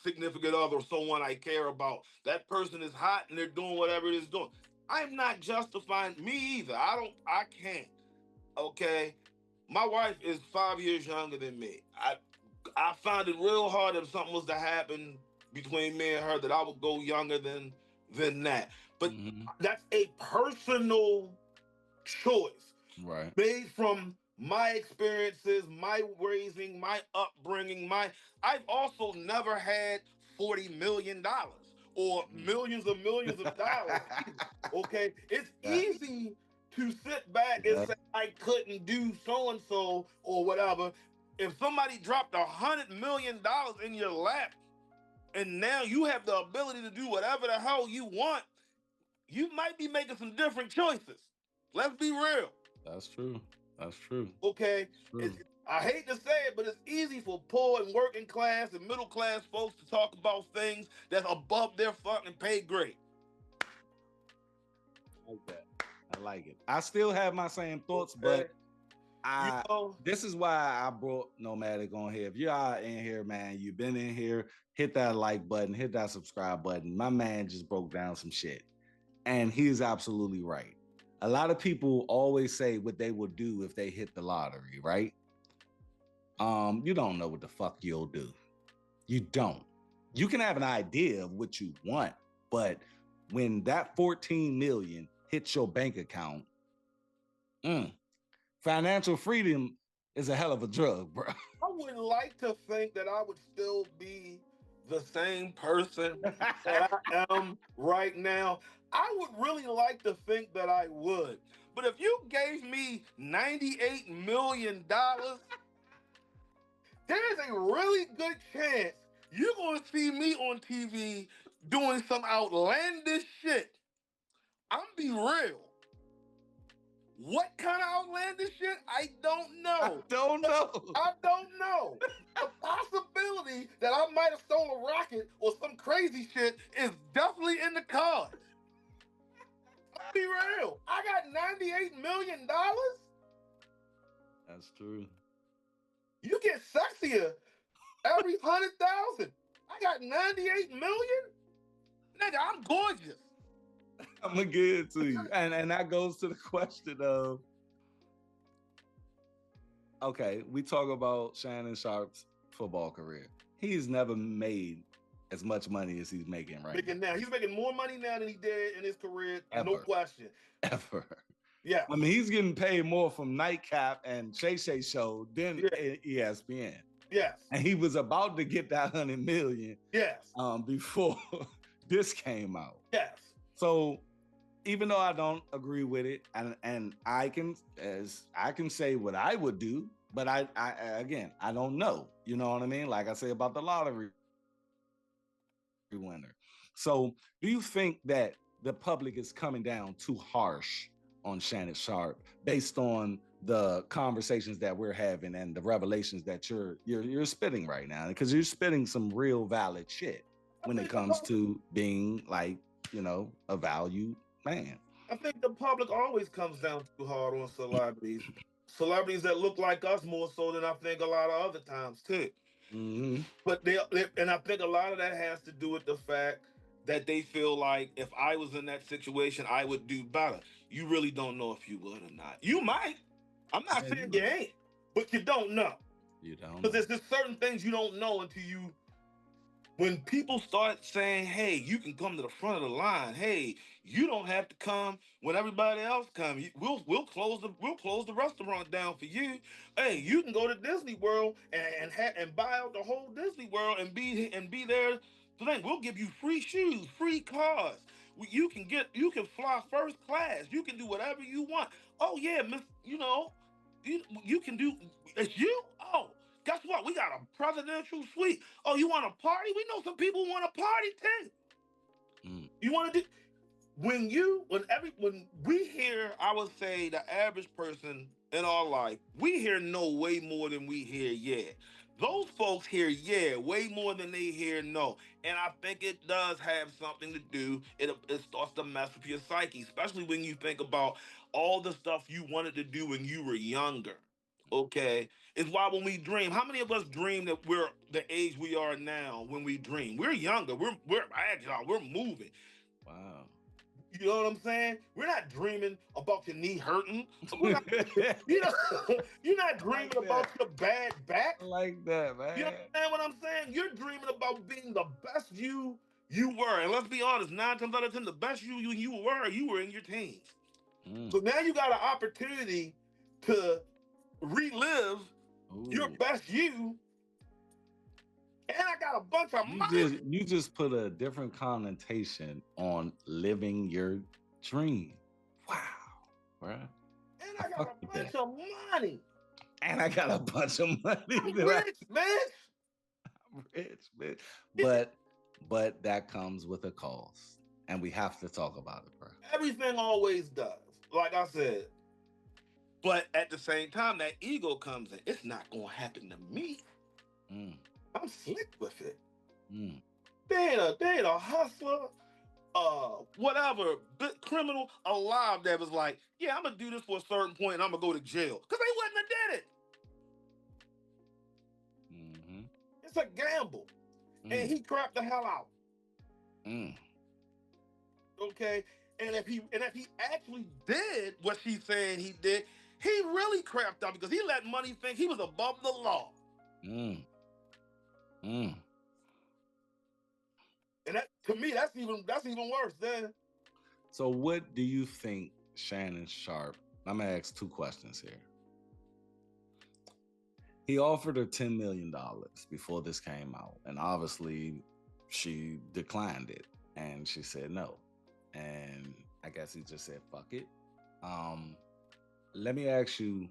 significant other or someone I care about. That person is hot and they're doing whatever it is doing. I'm not justifying me either. I can't. Okay. My wife is 5 years younger than me. I find it real hard if something was to happen between me and her that I would go younger than that. But that's a personal choice. Right. Made from my experiences, my raising, my upbringing, I've also never had $40 million or millions of dollars. Okay. It's easy to sit back and say I couldn't do so and so or whatever. If somebody dropped $100 million in your lap and now you have the ability to do whatever the hell you want, you might be making some different choices. Let's be real. That's true. That's true. Okay. That's true. I hate to say it, but it's easy for poor and working class and middle class folks to talk about things that's above their fucking pay grade. I like that. I like it. I still have my same thoughts, but this is why I brought Nomadic on here. If you are in here, man, you've been in here, hit that like button, hit that subscribe button. My man just broke down some shit. And he is absolutely right. A lot of people always say what they will do if they hit the lottery, right? You don't know what the fuck you'll do. You don't. You can have an idea of what you want, but when that 14 million hits your bank account, financial freedom is a hell of a drug, bro. I would like to think that I would still be the same person that I am right now. I would really like to think that I would. But if you gave me $98 million, there's a really good chance you're going to see me on TV doing some outlandish shit. I'm be real. What kind of outlandish shit? I don't know. I don't know. I don't know. The possibility that I might have stolen a rocket or some crazy shit is definitely in the cards. I'll be real. I got $98 million. That's true. You get sexier every 100,000. I got 98 million. Nigga, I'm gorgeous. I'm gonna give it to you, and that goes to the question of, okay, we talk about Shannon Sharpe's football career. He's never made as much money as he's making right now. He's making more money now than he did in his career, Ever. no question. Ever. Yeah. I mean, he's getting paid more from Nightcap and Shay Shay Show than ESPN. Yes. And he was about to get that 100 million. Yes. Before this came out. Yes. So even though I don't agree with it, and I can say what I would do, but I again, I don't know. You know what I mean? Like I say about the lottery winner. So do you think that the public is coming down too harsh on Shannon Sharpe based on the conversations that we're having and the revelations that you're spitting right now? Because you're spitting some real valid shit when it comes to being, like, you know, a valued man. I think the public always comes down too hard on celebrities. Celebrities that look like us more so than I think a lot of other times too. Mm-hmm. But and I think a lot of that has to do with the fact that they feel like if I was in that situation, I would do better. You really don't know if you would or not. You might. I'm not saying you ain't, but you don't know. You don't. Because there's just certain things you don't know until you. When people start saying, "Hey, you can come to the front of the line. Hey, you don't have to come when everybody else comes. We'll close the restaurant down for you. Hey, you can go to Disney World and buy out the whole Disney World and be there. We'll give you free shoes, free cars. You can fly first class. You can do whatever you want. Oh yeah, Miss, you can do. It's you. Oh, guess what? We got a presidential suite. Oh, you want a party? We know some people want a party too. You want to do when we hear, I would say the average person in our life, we hear no way more than we hear yeah. Those folks hear yeah way more than they hear no. And I think it does have something to do. It starts to mess with your psyche, especially when you think about all the stuff you wanted to do when you were younger. Okay, it's why when we dream, how many of us dream that we're the age we are now when we dream? We're younger. We're agile. We're moving. Wow. You know what I'm saying? We're not dreaming about your knee hurting. You're not dreaming about your bad back. I like that, man. You understand what I'm saying? You're dreaming about being the best you were. And let's be honest, 9 times out of 10, the best you were in your teens. So now you got an opportunity to relive your best you. And I got a bunch of money. You just put a different connotation on living your dream. Wow, bro. And I got a bunch of money. I'm rich, man. I'm rich, man. But that comes with a cost, and we have to talk about it, bro. Everything always does, like I said. But at the same time, that ego comes in. It's not gonna happen to me. I'm slick with it. They ain't a hustler, whatever, criminal alive that was like, yeah, I'm gonna do this for a certain point and I'm gonna go to jail. Because they wouldn't have did it. It's a gamble. And he crapped the hell out. Okay? And if he actually did what she's saying he did, he really crapped out because he let money think he was above the law. Mm. Mm. And that, to me, that's even worse. Then. So what do you think Shannon Sharpe? I'm gonna ask two questions here. He offered her $10 million before this came out, and obviously she declined it, and she said no. And I guess he just said fuck it. Um, Let me ask you: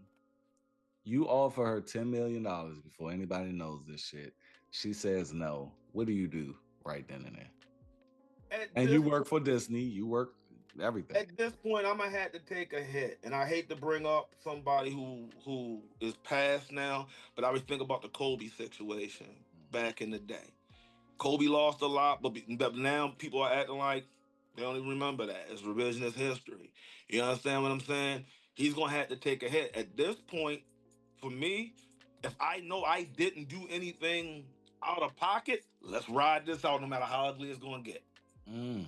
you offer her $10 million before anybody knows this shit. She says no. What do you do right then and there? And you work for Disney. You work everything. At this point, I'm gonna have to take a hit, and I hate to bring up somebody who is past now, but I always think about the Kobe situation back in the day. Kobe lost a lot, but now people are acting like they don't even remember that. It's revisionist history. You understand what I'm saying? He's gonna have to take a hit. At this point, for me, if I know I didn't do anything out of pocket, let's ride this out no matter how ugly it's gonna get. Mm.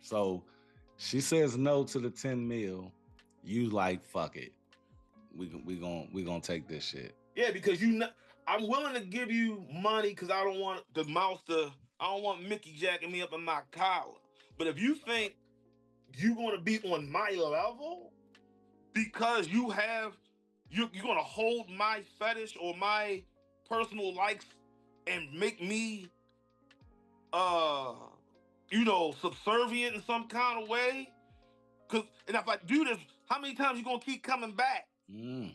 So she says no to the 10 mil. You like fuck it. We gonna take this shit. Yeah, because I'm willing to give you money because I don't want the mouse to. I don't want Mickey jacking me up in my collar. But if you think you're gonna be on my level because you're gonna hold my fetish or my personal likes and make me uh subservient in some kind of way. And if I do this, how many times you gonna keep coming back? Mm.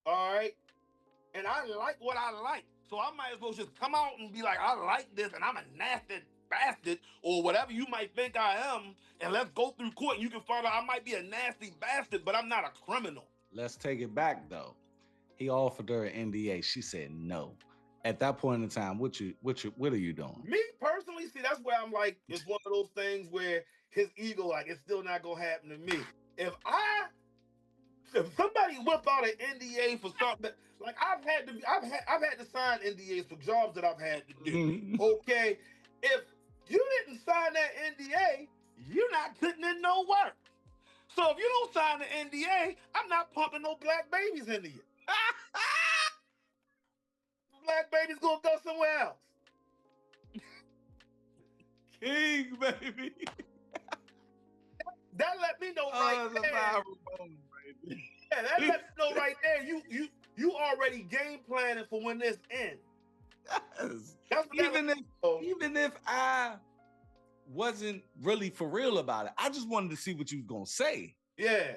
All right. And I like what I like. So I might as well just come out and be like, I like this and I'm a nasty bastard or whatever you might think I am. And let's go through court and you can find out I might be a nasty bastard, but I'm not a criminal. Let's take it back though. He offered her an NDA. She said no. At that point in time, what are you doing? Me personally, see, that's where I'm like, it's one of those things where his ego, like, it's still not gonna happen to me. If somebody whip out an NDA for something, like I've had to sign NDAs for jobs that I've had to do. Okay, if you didn't sign that NDA, you're not putting in no work. So if you don't sign the NDA, I'm not pumping no black babies into you. Black babies gonna go somewhere else. King, baby. That let me know right there. Moment, baby. Yeah, that let me know right there. You already game planning for when this ends. Yes. Even if I wasn't really for real about it, I just wanted to see what you was gonna say. Yeah.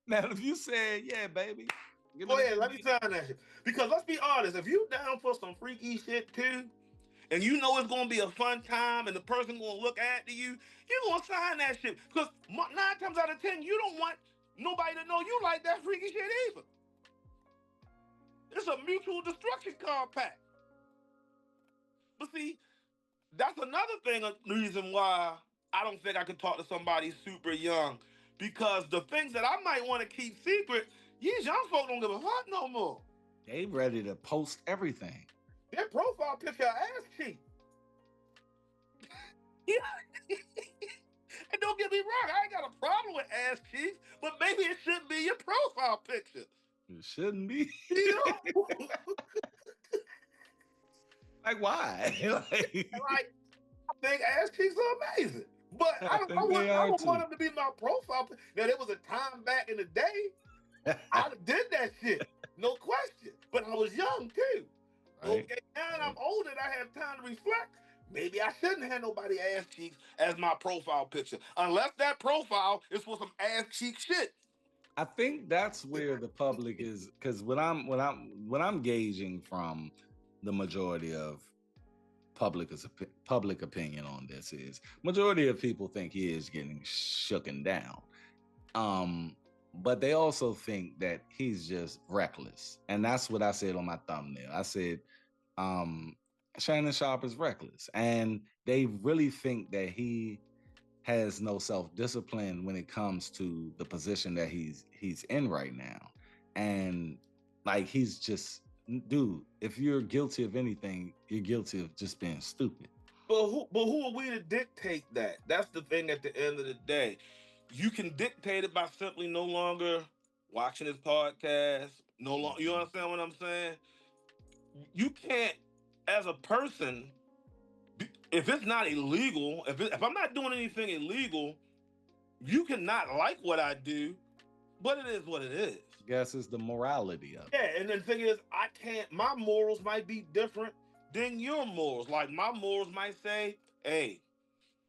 Now, if you said, "Yeah, baby," go ahead, let me sign that shit. Because let's be honest, if you down for some freaky shit too, and you know it's gonna be a fun time, and the person gonna look after you, you gonna sign that shit. Because 9 times out of 10, you don't want nobody to know you like that freaky shit either. It's a mutual destruction compact. But see, that's another thing, a reason why I don't think I could talk to somebody super young. Because the things that I might want to keep secret, these young folk don't give a fuck no more. They ready to post everything. Their profile picture ass cheek. And don't get me wrong, I ain't got a problem with ass cheeks, but maybe it shouldn't be your profile picture. It shouldn't be. You know? Like, why? like, I think ass cheeks are amazing. But I don't want them to be my profile. Now, there was a time back in the day, I did that shit. No question. But I was young, too. Right. Okay, now that I'm older and I have time to reflect, maybe I shouldn't have nobody ass cheeks as my profile picture. Unless that profile is for some ass cheek shit. I think that's where the public is, because when I'm gauging from the majority of public opinion on this is majority of people think he is getting shooken down. But they also think that he's just reckless. And that's what I said on my thumbnail. I said, Shannon Sharpe is reckless. And they really think that he has no self-discipline when it comes to the position that he's in right now. And like, he's just, dude, if you're guilty of anything, you're guilty of just being stupid. But who are we to dictate that? That's the thing. At the end of the day, you can dictate it by simply no longer watching his podcast. No longer, you understand what I'm saying? You can't, as a person, if it's not illegal, if I'm not doing anything illegal, you cannot like what I do, but it is what it is. Guess it's the morality of it. Yeah, and the thing is, I can't. My morals might be different than your morals. Like my morals might say, "Hey,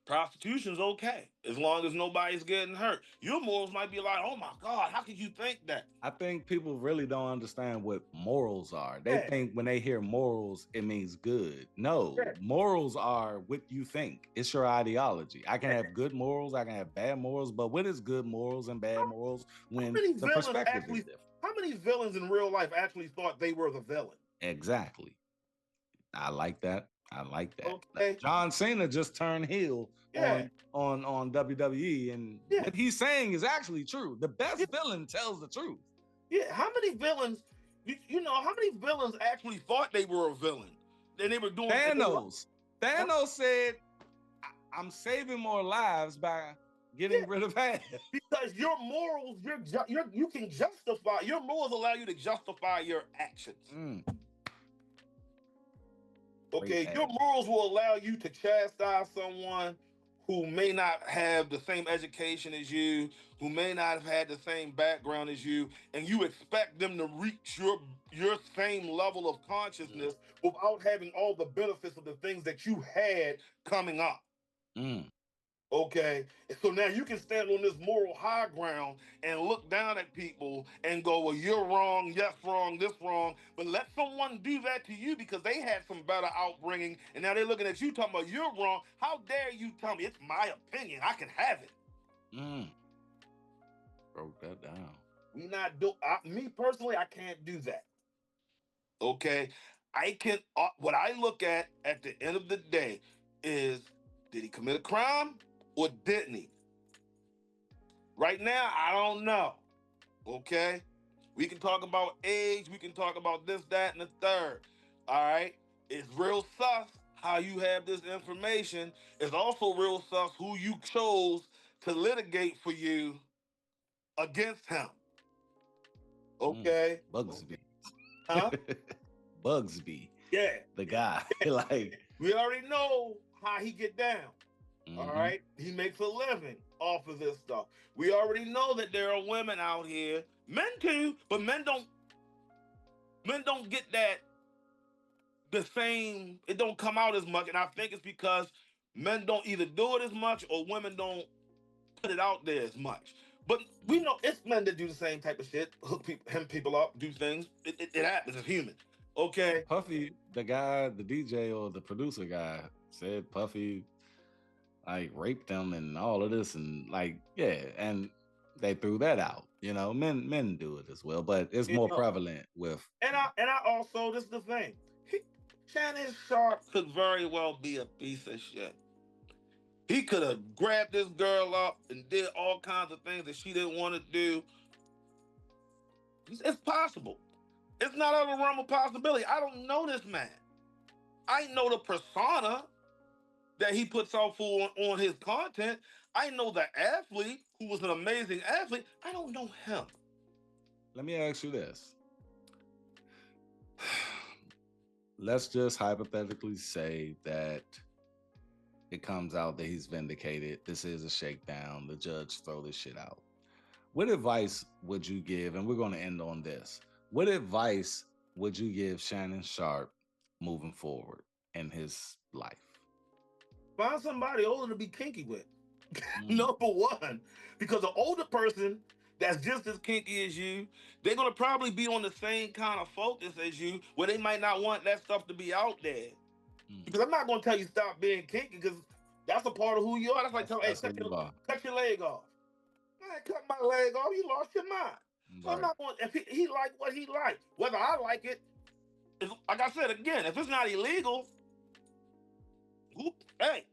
prostitution's okay as long as nobody's getting hurt." Your morals might be like, "Oh my God, how could you think that?" I think people really don't understand what morals are. They Yeah. think when they hear morals, it means good. No, Yeah. morals are what you think. It's your ideology. I can have good morals, I can have bad morals, but what is good morals and bad morals when the perspective is different? How many villains in real life actually thought they were the villain? Exactly. I like that. I like that. Okay. John Cena just turned heel Yeah. on WWE, and Yeah. what he's saying is actually true. The best Yeah. villain tells the truth. Yeah. How many villains? You know how many villains actually thought they were a villain? And they were doing Thanos. Thanos said, "I'm saving more lives by getting rid of half." Because your morals, you can justify your morals allow you to justify your actions. Okay, your morals will allow you to chastise someone who may not have the same education as you, who may not have had the same background as you, and you expect them to reach your same level of consciousness without having all the benefits of the things that you had coming up. Okay, so now you can stand on this moral high ground and look down at people and go, "Well, you're wrong, yes, wrong, this wrong." But let someone do that to you because they had some better outbringing, and now they're looking at you talking about you're wrong. How dare you tell me it's my opinion? I can have it. Broke that down. Me personally, I can't do that. Okay, I can. What I look at the end of the day is, did he commit a crime? Or didn't he? Right now, I don't know. Okay? We can talk about age, we can talk about this, that, and the third. All right? It's real sus how you have this information. It's also real sus who you chose to litigate for you against him. Okay? Bugsby. Huh? Bugsby. Yeah. The guy. Like, we already know how he get down. All right, he makes a living off of this stuff. We already know that there are women out here, men too, but men don't get that the same. It don't come out as much, and I think it's because men don't either do it as much or women don't put it out there as much. But we know it's men that do the same type of shit, hook people, hem people up, do things. It happens. It's human. Okay. Puffy, the guy, the DJ or the producer guy, said Puffy like raped them and all of this, and like, yeah, and they threw that out. You know, men do it as well, but it's more prevalent with. And I also, this is the thing. Shannon Sharpe could very well be a piece of shit. He could have grabbed this girl up and did all kinds of things that she didn't want to do. It's possible. It's not out of the realm of possibility. I don't know this man. I know the persona that he puts out on his content. I know the athlete who was an amazing athlete. I don't know him. Let me ask you this. Let's just hypothetically say that it comes out that he's vindicated. This is a shakedown. The judge throw this shit out. What advice would you give? And we're going to end on this. What advice would you give Shannon Sharpe moving forward in his life? Find somebody older to be kinky with. Number one, because an older person that's just as kinky as you, they're gonna probably be on the same kind of focus as you, where they might not want that stuff to be out there. Because I'm not gonna tell you stop being kinky, because that's a part of who you are. That's like telling, hey, cut your leg off. I cut my leg off. You lost your mind. Right. So I'm not going. If he like what he likes, whether I like it, like I said again, if it's not illegal, hey.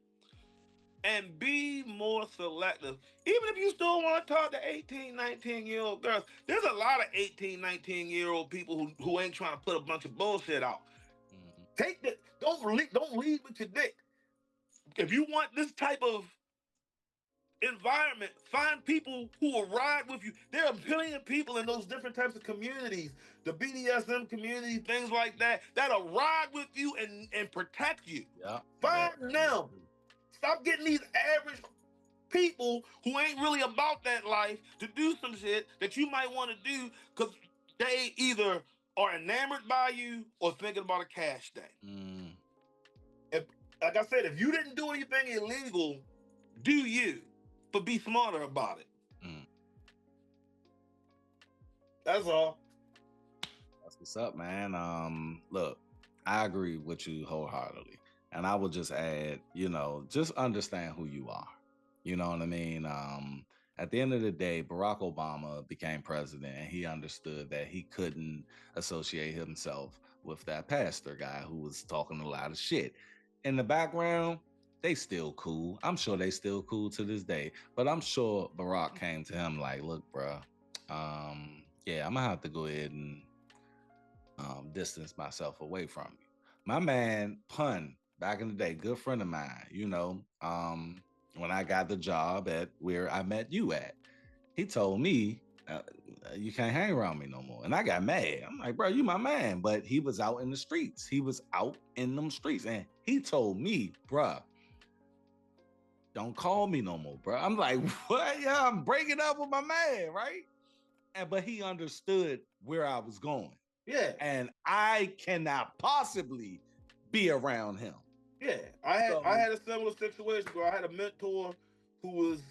And be more selective. Even if you still want to talk to 18, 19-year-old girls, there's a lot of 18, 19-year-old people who ain't trying to put a bunch of bullshit out. Take that. Don't lead with your dick. If you want this type of environment, find people who will ride with you. There are a billion people in those different types of communities, the BDSM community, things like that, that'll ride with you and protect you. Yeah. Find them. Stop getting these average people who ain't really about that life to do some shit that you might want to do because they either are enamored by you or thinking about a cash thing. If, like I said, if you didn't do anything illegal, do you, but be smarter about it. That's all. That's what's up, man. Look, I agree with you wholeheartedly. And I would just add, just understand who you are. You know what I mean? At the end of the day, Barack Obama became president and he understood that he couldn't associate himself with that pastor guy who was talking a lot of shit. In the background, they still cool. I'm sure they still cool to this day. But I'm sure Barack came to him like, look, bro, yeah, I'm gonna have to go ahead and distance myself away from you. My man Pun, back in the day, good friend of mine, when I got the job at where I met you at, he told me, you can't hang around me no more. And I got mad. I'm like, bro, you my man. But he was out in the streets. He was out in them streets. And he told me, bro, don't call me no more, bro. I'm like, what? Yeah, I'm breaking up with my man, right? But he understood where I was going. Yeah. And I cannot possibly be around him. Yeah. I had a similar situation where I had a mentor who was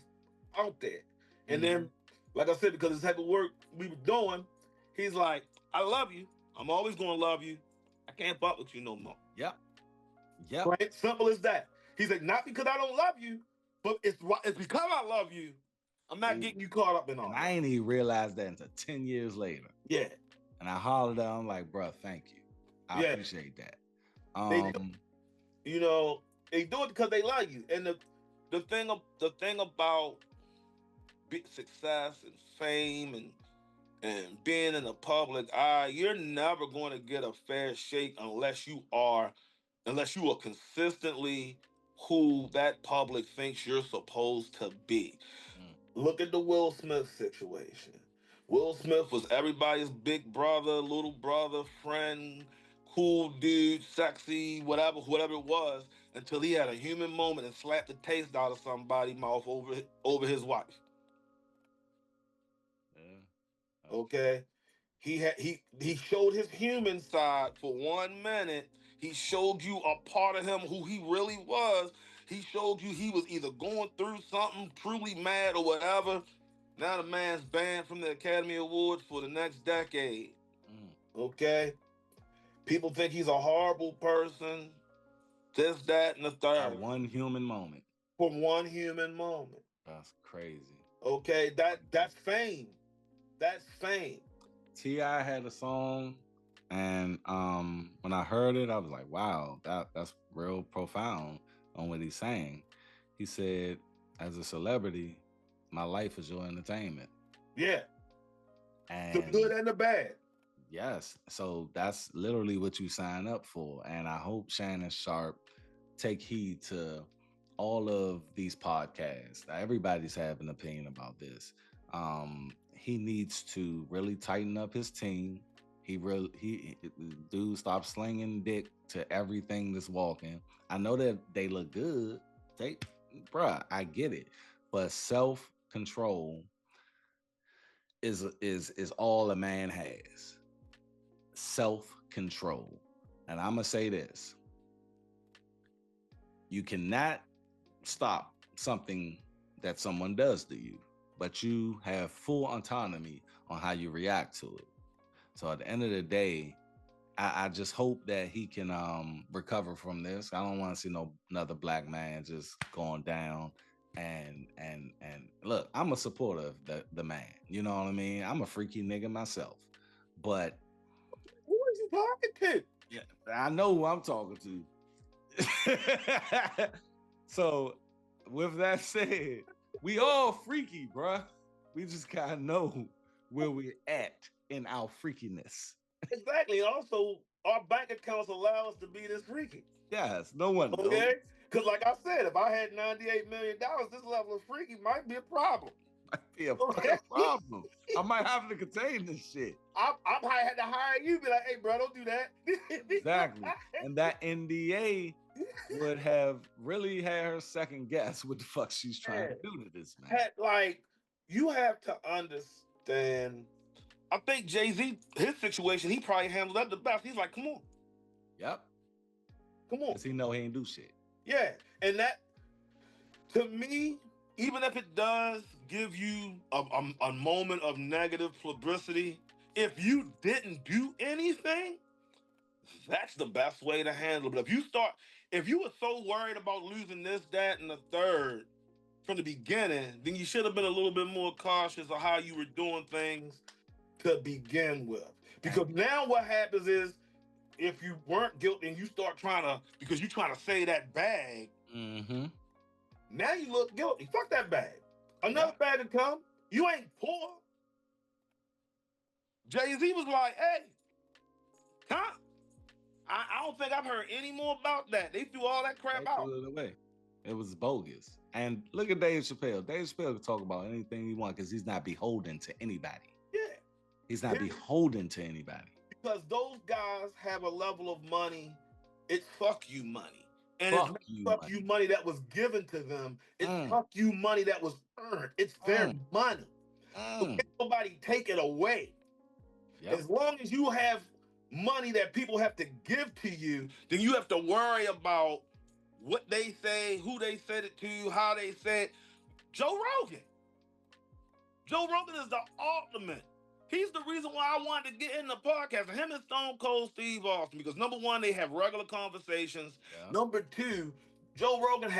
out there. And then, like I said, because of the type of work we were doing, he's like, I love you. I'm always going to love you. I can't fuck with you no more. Yep. Right? Simple as that. He's like, not because I don't love you, but it's because I love you. I'm not getting you caught up in all and that. I ain't even realized that until 10 years later. Yeah. And I hollered at him like, bro, thank you. I appreciate that. They do it because they love you. And the thing about success and fame and being in the public eye, you're never going to get a fair shake unless you are consistently who that public thinks you're supposed to be. Look at the Will Smith situation. Will Smith was everybody's big brother, little brother, friend, cool dude, sexy, whatever it was, until he had a human moment and slapped the taste out of somebody's mouth over his wife. Yeah. Okay. He showed his human side for 1 minute. He showed you a part of him who he really was. He showed you he was either going through something, truly mad or whatever. Now the man's banned from the Academy Awards for the next decade. Okay? People think he's a horrible person. This, that, and the third. That one human moment. From one human moment. That's crazy. Okay? That's fame. That's fame. T.I. had a song, and when I heard it, I was like, wow, that's real profound on what he's saying. He said, as a celebrity, my life is your entertainment. Yeah. And the good and the bad. Yes. So that's literally what you sign up for. And I hope Shannon Sharpe take heed to all of these podcasts. Everybody's have an opinion about this. He needs to really tighten up his team. Dude, stop slinging dick to everything that's walking. I know that they look good. Bruh, I get it. But self-control is all a man has. Self-control. And I'm gonna say this. You cannot stop something that someone does to you, but you have full autonomy on how you react to it. So at the end of the day, I just hope that he can recover from this. I don't want to see another black man just going down. And look, I'm a supporter of the man. You know what I mean? I'm a freaky nigga myself. But who are you talking to? Yeah, I know who I'm talking to. So with that said, we all freaky, bruh. We just gotta know where we're at in our freakiness. Exactly. Also, our bank accounts allow us to be this freaky. Yes, no one knows. Okay? Because, like I said, if I had $98 million, this level of freaky might be a problem. Might be a fucking problem. I might have to contain this shit. I probably had to hire you, be like, hey, bro, don't do that. Exactly. And that NDA would have really had her second guess what the fuck she's trying to do to this man. Like, you have to understand. I think Jay-Z, his situation, he probably handled that the best. He's like, come on. Yep. Come on. Because he know he ain't do shit. Yeah. And that, to me, even if it does give you a moment of negative publicity, if you didn't do anything, that's the best way to handle it. But if you were so worried about losing this, that, and the third from the beginning, then you should have been a little bit more cautious of how you were doing things to begin with. Because now what happens is, if you weren't guilty and you start because you're trying to save that bag, now you look guilty. Fuck that bag. Another bag to come. You ain't poor. Jay-Z was like, hey, huh? I don't think I've heard any more about that. They threw all that crap out. Threw it away. It was bogus. And look at Dave Chappelle. Dave Chappelle can talk about anything he wants because he's not beholden to anybody. Yeah. He's not beholden to anybody. Because those guys have a level of money, it's fuck you money. And it's not fuck you money that was given to them. It's fuck you money that was earned. It's their money. So can't nobody take it away. Yep. As long as you have money that people have to give to you, then you have to worry about what they say, who they said it to, how they said. Joe Rogan. Joe Rogan is the ultimate. He's the reason why I wanted to get in the podcast. Him and Stone Cold Steve Austin, because number one, they have regular conversations. Yeah. Number two, Joe Rogan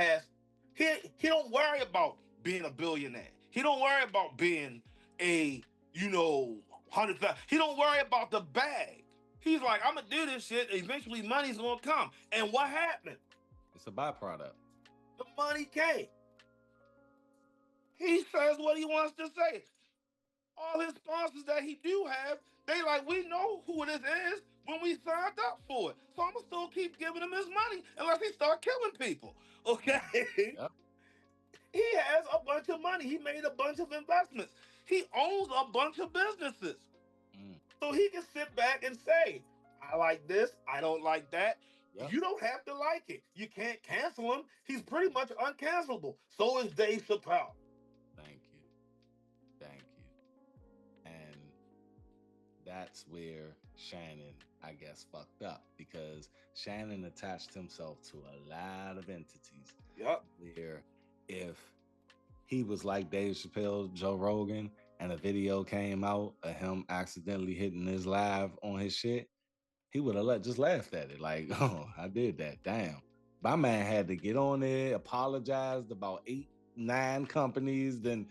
he don't worry about being a billionaire. He don't worry about being a, 100,000. He don't worry about the bag. He's like, I'm gonna do this shit. Eventually, money's gonna come. And what happened? It's a byproduct. The money came. He says what he wants to say. All his sponsors that he do have, they like, we know who this is when we signed up for it. So I'm gonna still keep giving him his money unless he start killing people. Okay? Yep. He has a bunch of money. He made a bunch of investments. He owns a bunch of businesses. So he can sit back and say, I like this, I don't like that. Yep. You don't have to like it. You can't cancel him. He's pretty much uncancelable. So is Dave Chappelle. Thank you. And that's where Shannon, I guess, fucked up, because Shannon attached himself to a lot of entities. Yep. Where if he was like Dave Chappelle, Joe Rogan, and a video came out of him accidentally hitting his live on his shit, he would have just laughed at it. Like, oh, I did that. Damn. My man had to get on there, apologized about 8, 9 companies. Then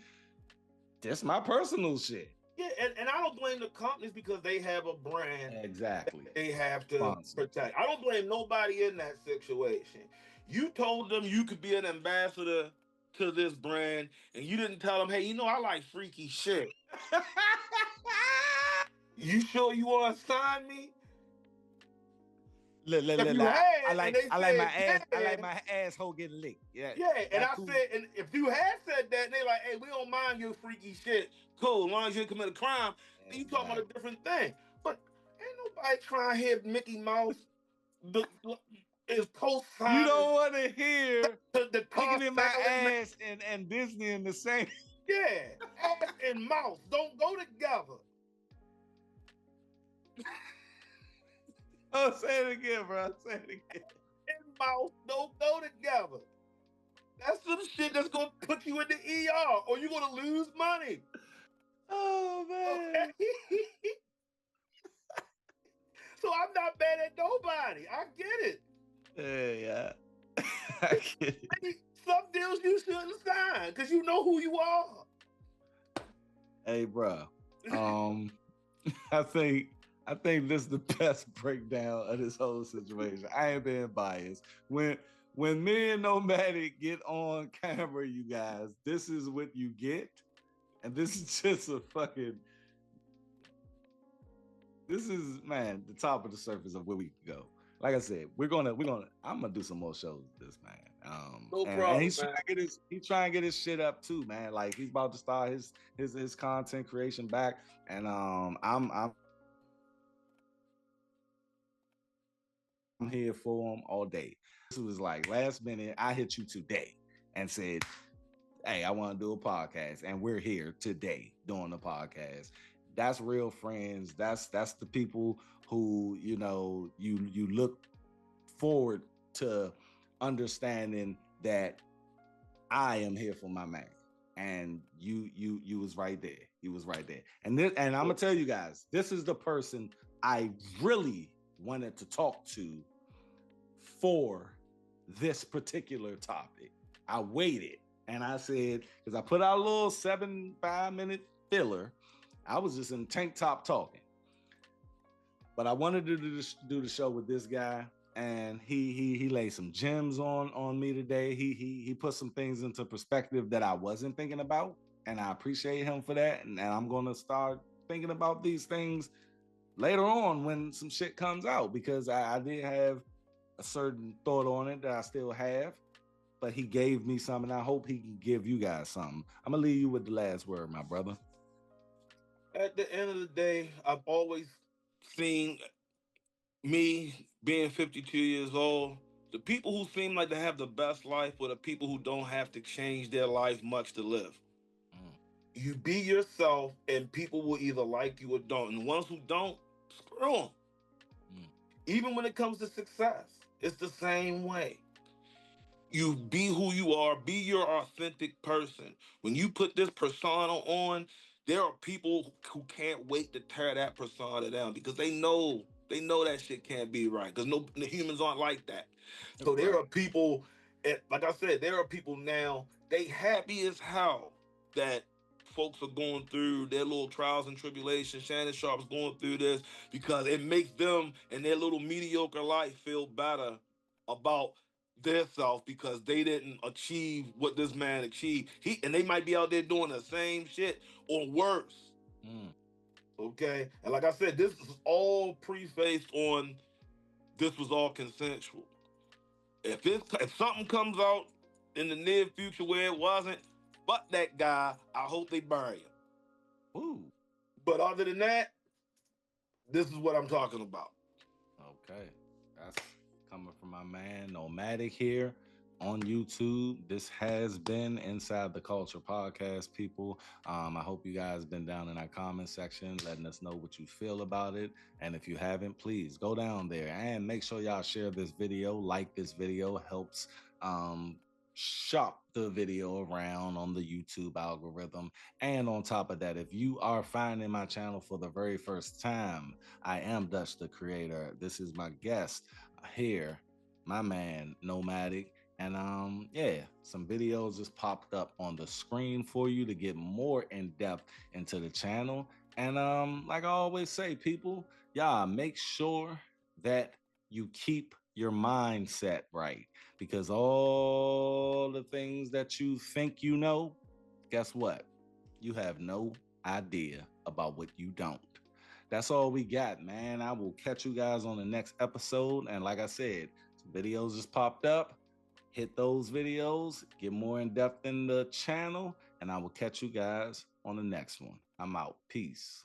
that's my personal shit. Yeah, and I don't blame the companies because they have a brand. Exactly. They have to protect. I don't blame nobody in that situation. You told them you could be an ambassador to this brand, and you didn't tell them, hey, I like freaky shit. You sure you want to sign me? Look, I like my asshole getting licked. Yeah. And I said, and if you had said that, and they like, hey, we don't mind your freaky shit. Cool, as long as you didn't commit a crime, then you talking about a different thing. But ain't nobody trying to hear Mickey Mouse is co-signing. You don't want to hear the kicking in my ass and Disney in the same. Yeah, ass and mouse don't go together. Oh, say it again, bro. Say it again. And mouse don't go together. That's some shit that's gonna put you in the ER, or you're gonna lose money. Oh man. Okay? So I'm not mad at nobody. I get it. Yeah. I get it. Some deals you shouldn't sign because you know who you are. Hey, bro. I think this is the best breakdown of this whole situation. I ain't being biased. When me and Nomadic get on camera, you guys, this is what you get. And this is just this is, man, the top of the surface of where we can go. like I said, I'm gonna do some more shows with this man. No And problem, he's trying man. to get he's trying to get his shit up too, man. Like he's about to start his content creation back. And I'm here for him all day. This was like last minute. I hit you today and said, hey, I want to do a podcast, and we're here today doing the podcast. That's real friends. That's the people who you look forward to understanding that I am here for my man. And you was right there. You was right there. And I'm gonna tell you guys, this is the person I really wanted to talk to for this particular topic. I waited and I said, because I put out a little 5 minute filler. I was just in tank top talking. But I wanted to do the show with this guy, and he laid some gems on me today. He put some things into perspective that I wasn't thinking about, and I appreciate him for that. And I'm gonna start thinking about these things later on when some shit comes out, because I did have a certain thought on it that I still have. But he gave me some, and I hope he can give you guys something. I'm gonna leave you with the last word, my brother. At the end of the day, I've always seen me being 52 years old. The people who seem like they have the best life were the people who don't have to change their life much to live. Mm. You be yourself, and people will either like you or don't. And the ones who don't, screw them. Mm. Even when it comes to success, it's the same way. You be who you are, be your authentic person. When you put this persona on, there are people who can't wait to tear that persona down because they know that shit can't be right because no, the humans aren't like that. So there Right. are people, like I said, there are people now, they happy as hell that folks are going through their little trials and tribulations. Shannon Sharpe's going through this because it makes them and their little mediocre life feel better about their self because they didn't achieve what this man achieved. And they might be out there doing the same shit or worse. Mm. Okay. And like I said, this is all prefaced on this was all consensual. If something comes out in the near future where it wasn't, fuck that guy. I hope they bury him. Ooh. But other than that, this is what I'm talking about. Okay, that's coming from my man Nomadic here on YouTube. This has been Inside the Culture podcast, people. I hope you guys been down in our comment section letting us know what you feel about it. And if you haven't, please go down there and make sure y'all share this video, like this video, helps shop the video around on the YouTube algorithm. And on top of that, if you are finding my channel for the very first time, I am Dutch the Creator. This is my guest here, my man Nomadic. And yeah, some videos just popped up on the screen for you to get more in depth into the channel. And like I always say, people, y'all make sure that you keep your mindset right, because all the things that you think you know, guess what? You have no idea about what you don't. That's all we got, man. I will catch you guys on the next episode. And like I said, some videos just popped up. Hit those videos, get more in depth in the channel, and I will catch you guys on the next one. I'm out. Peace.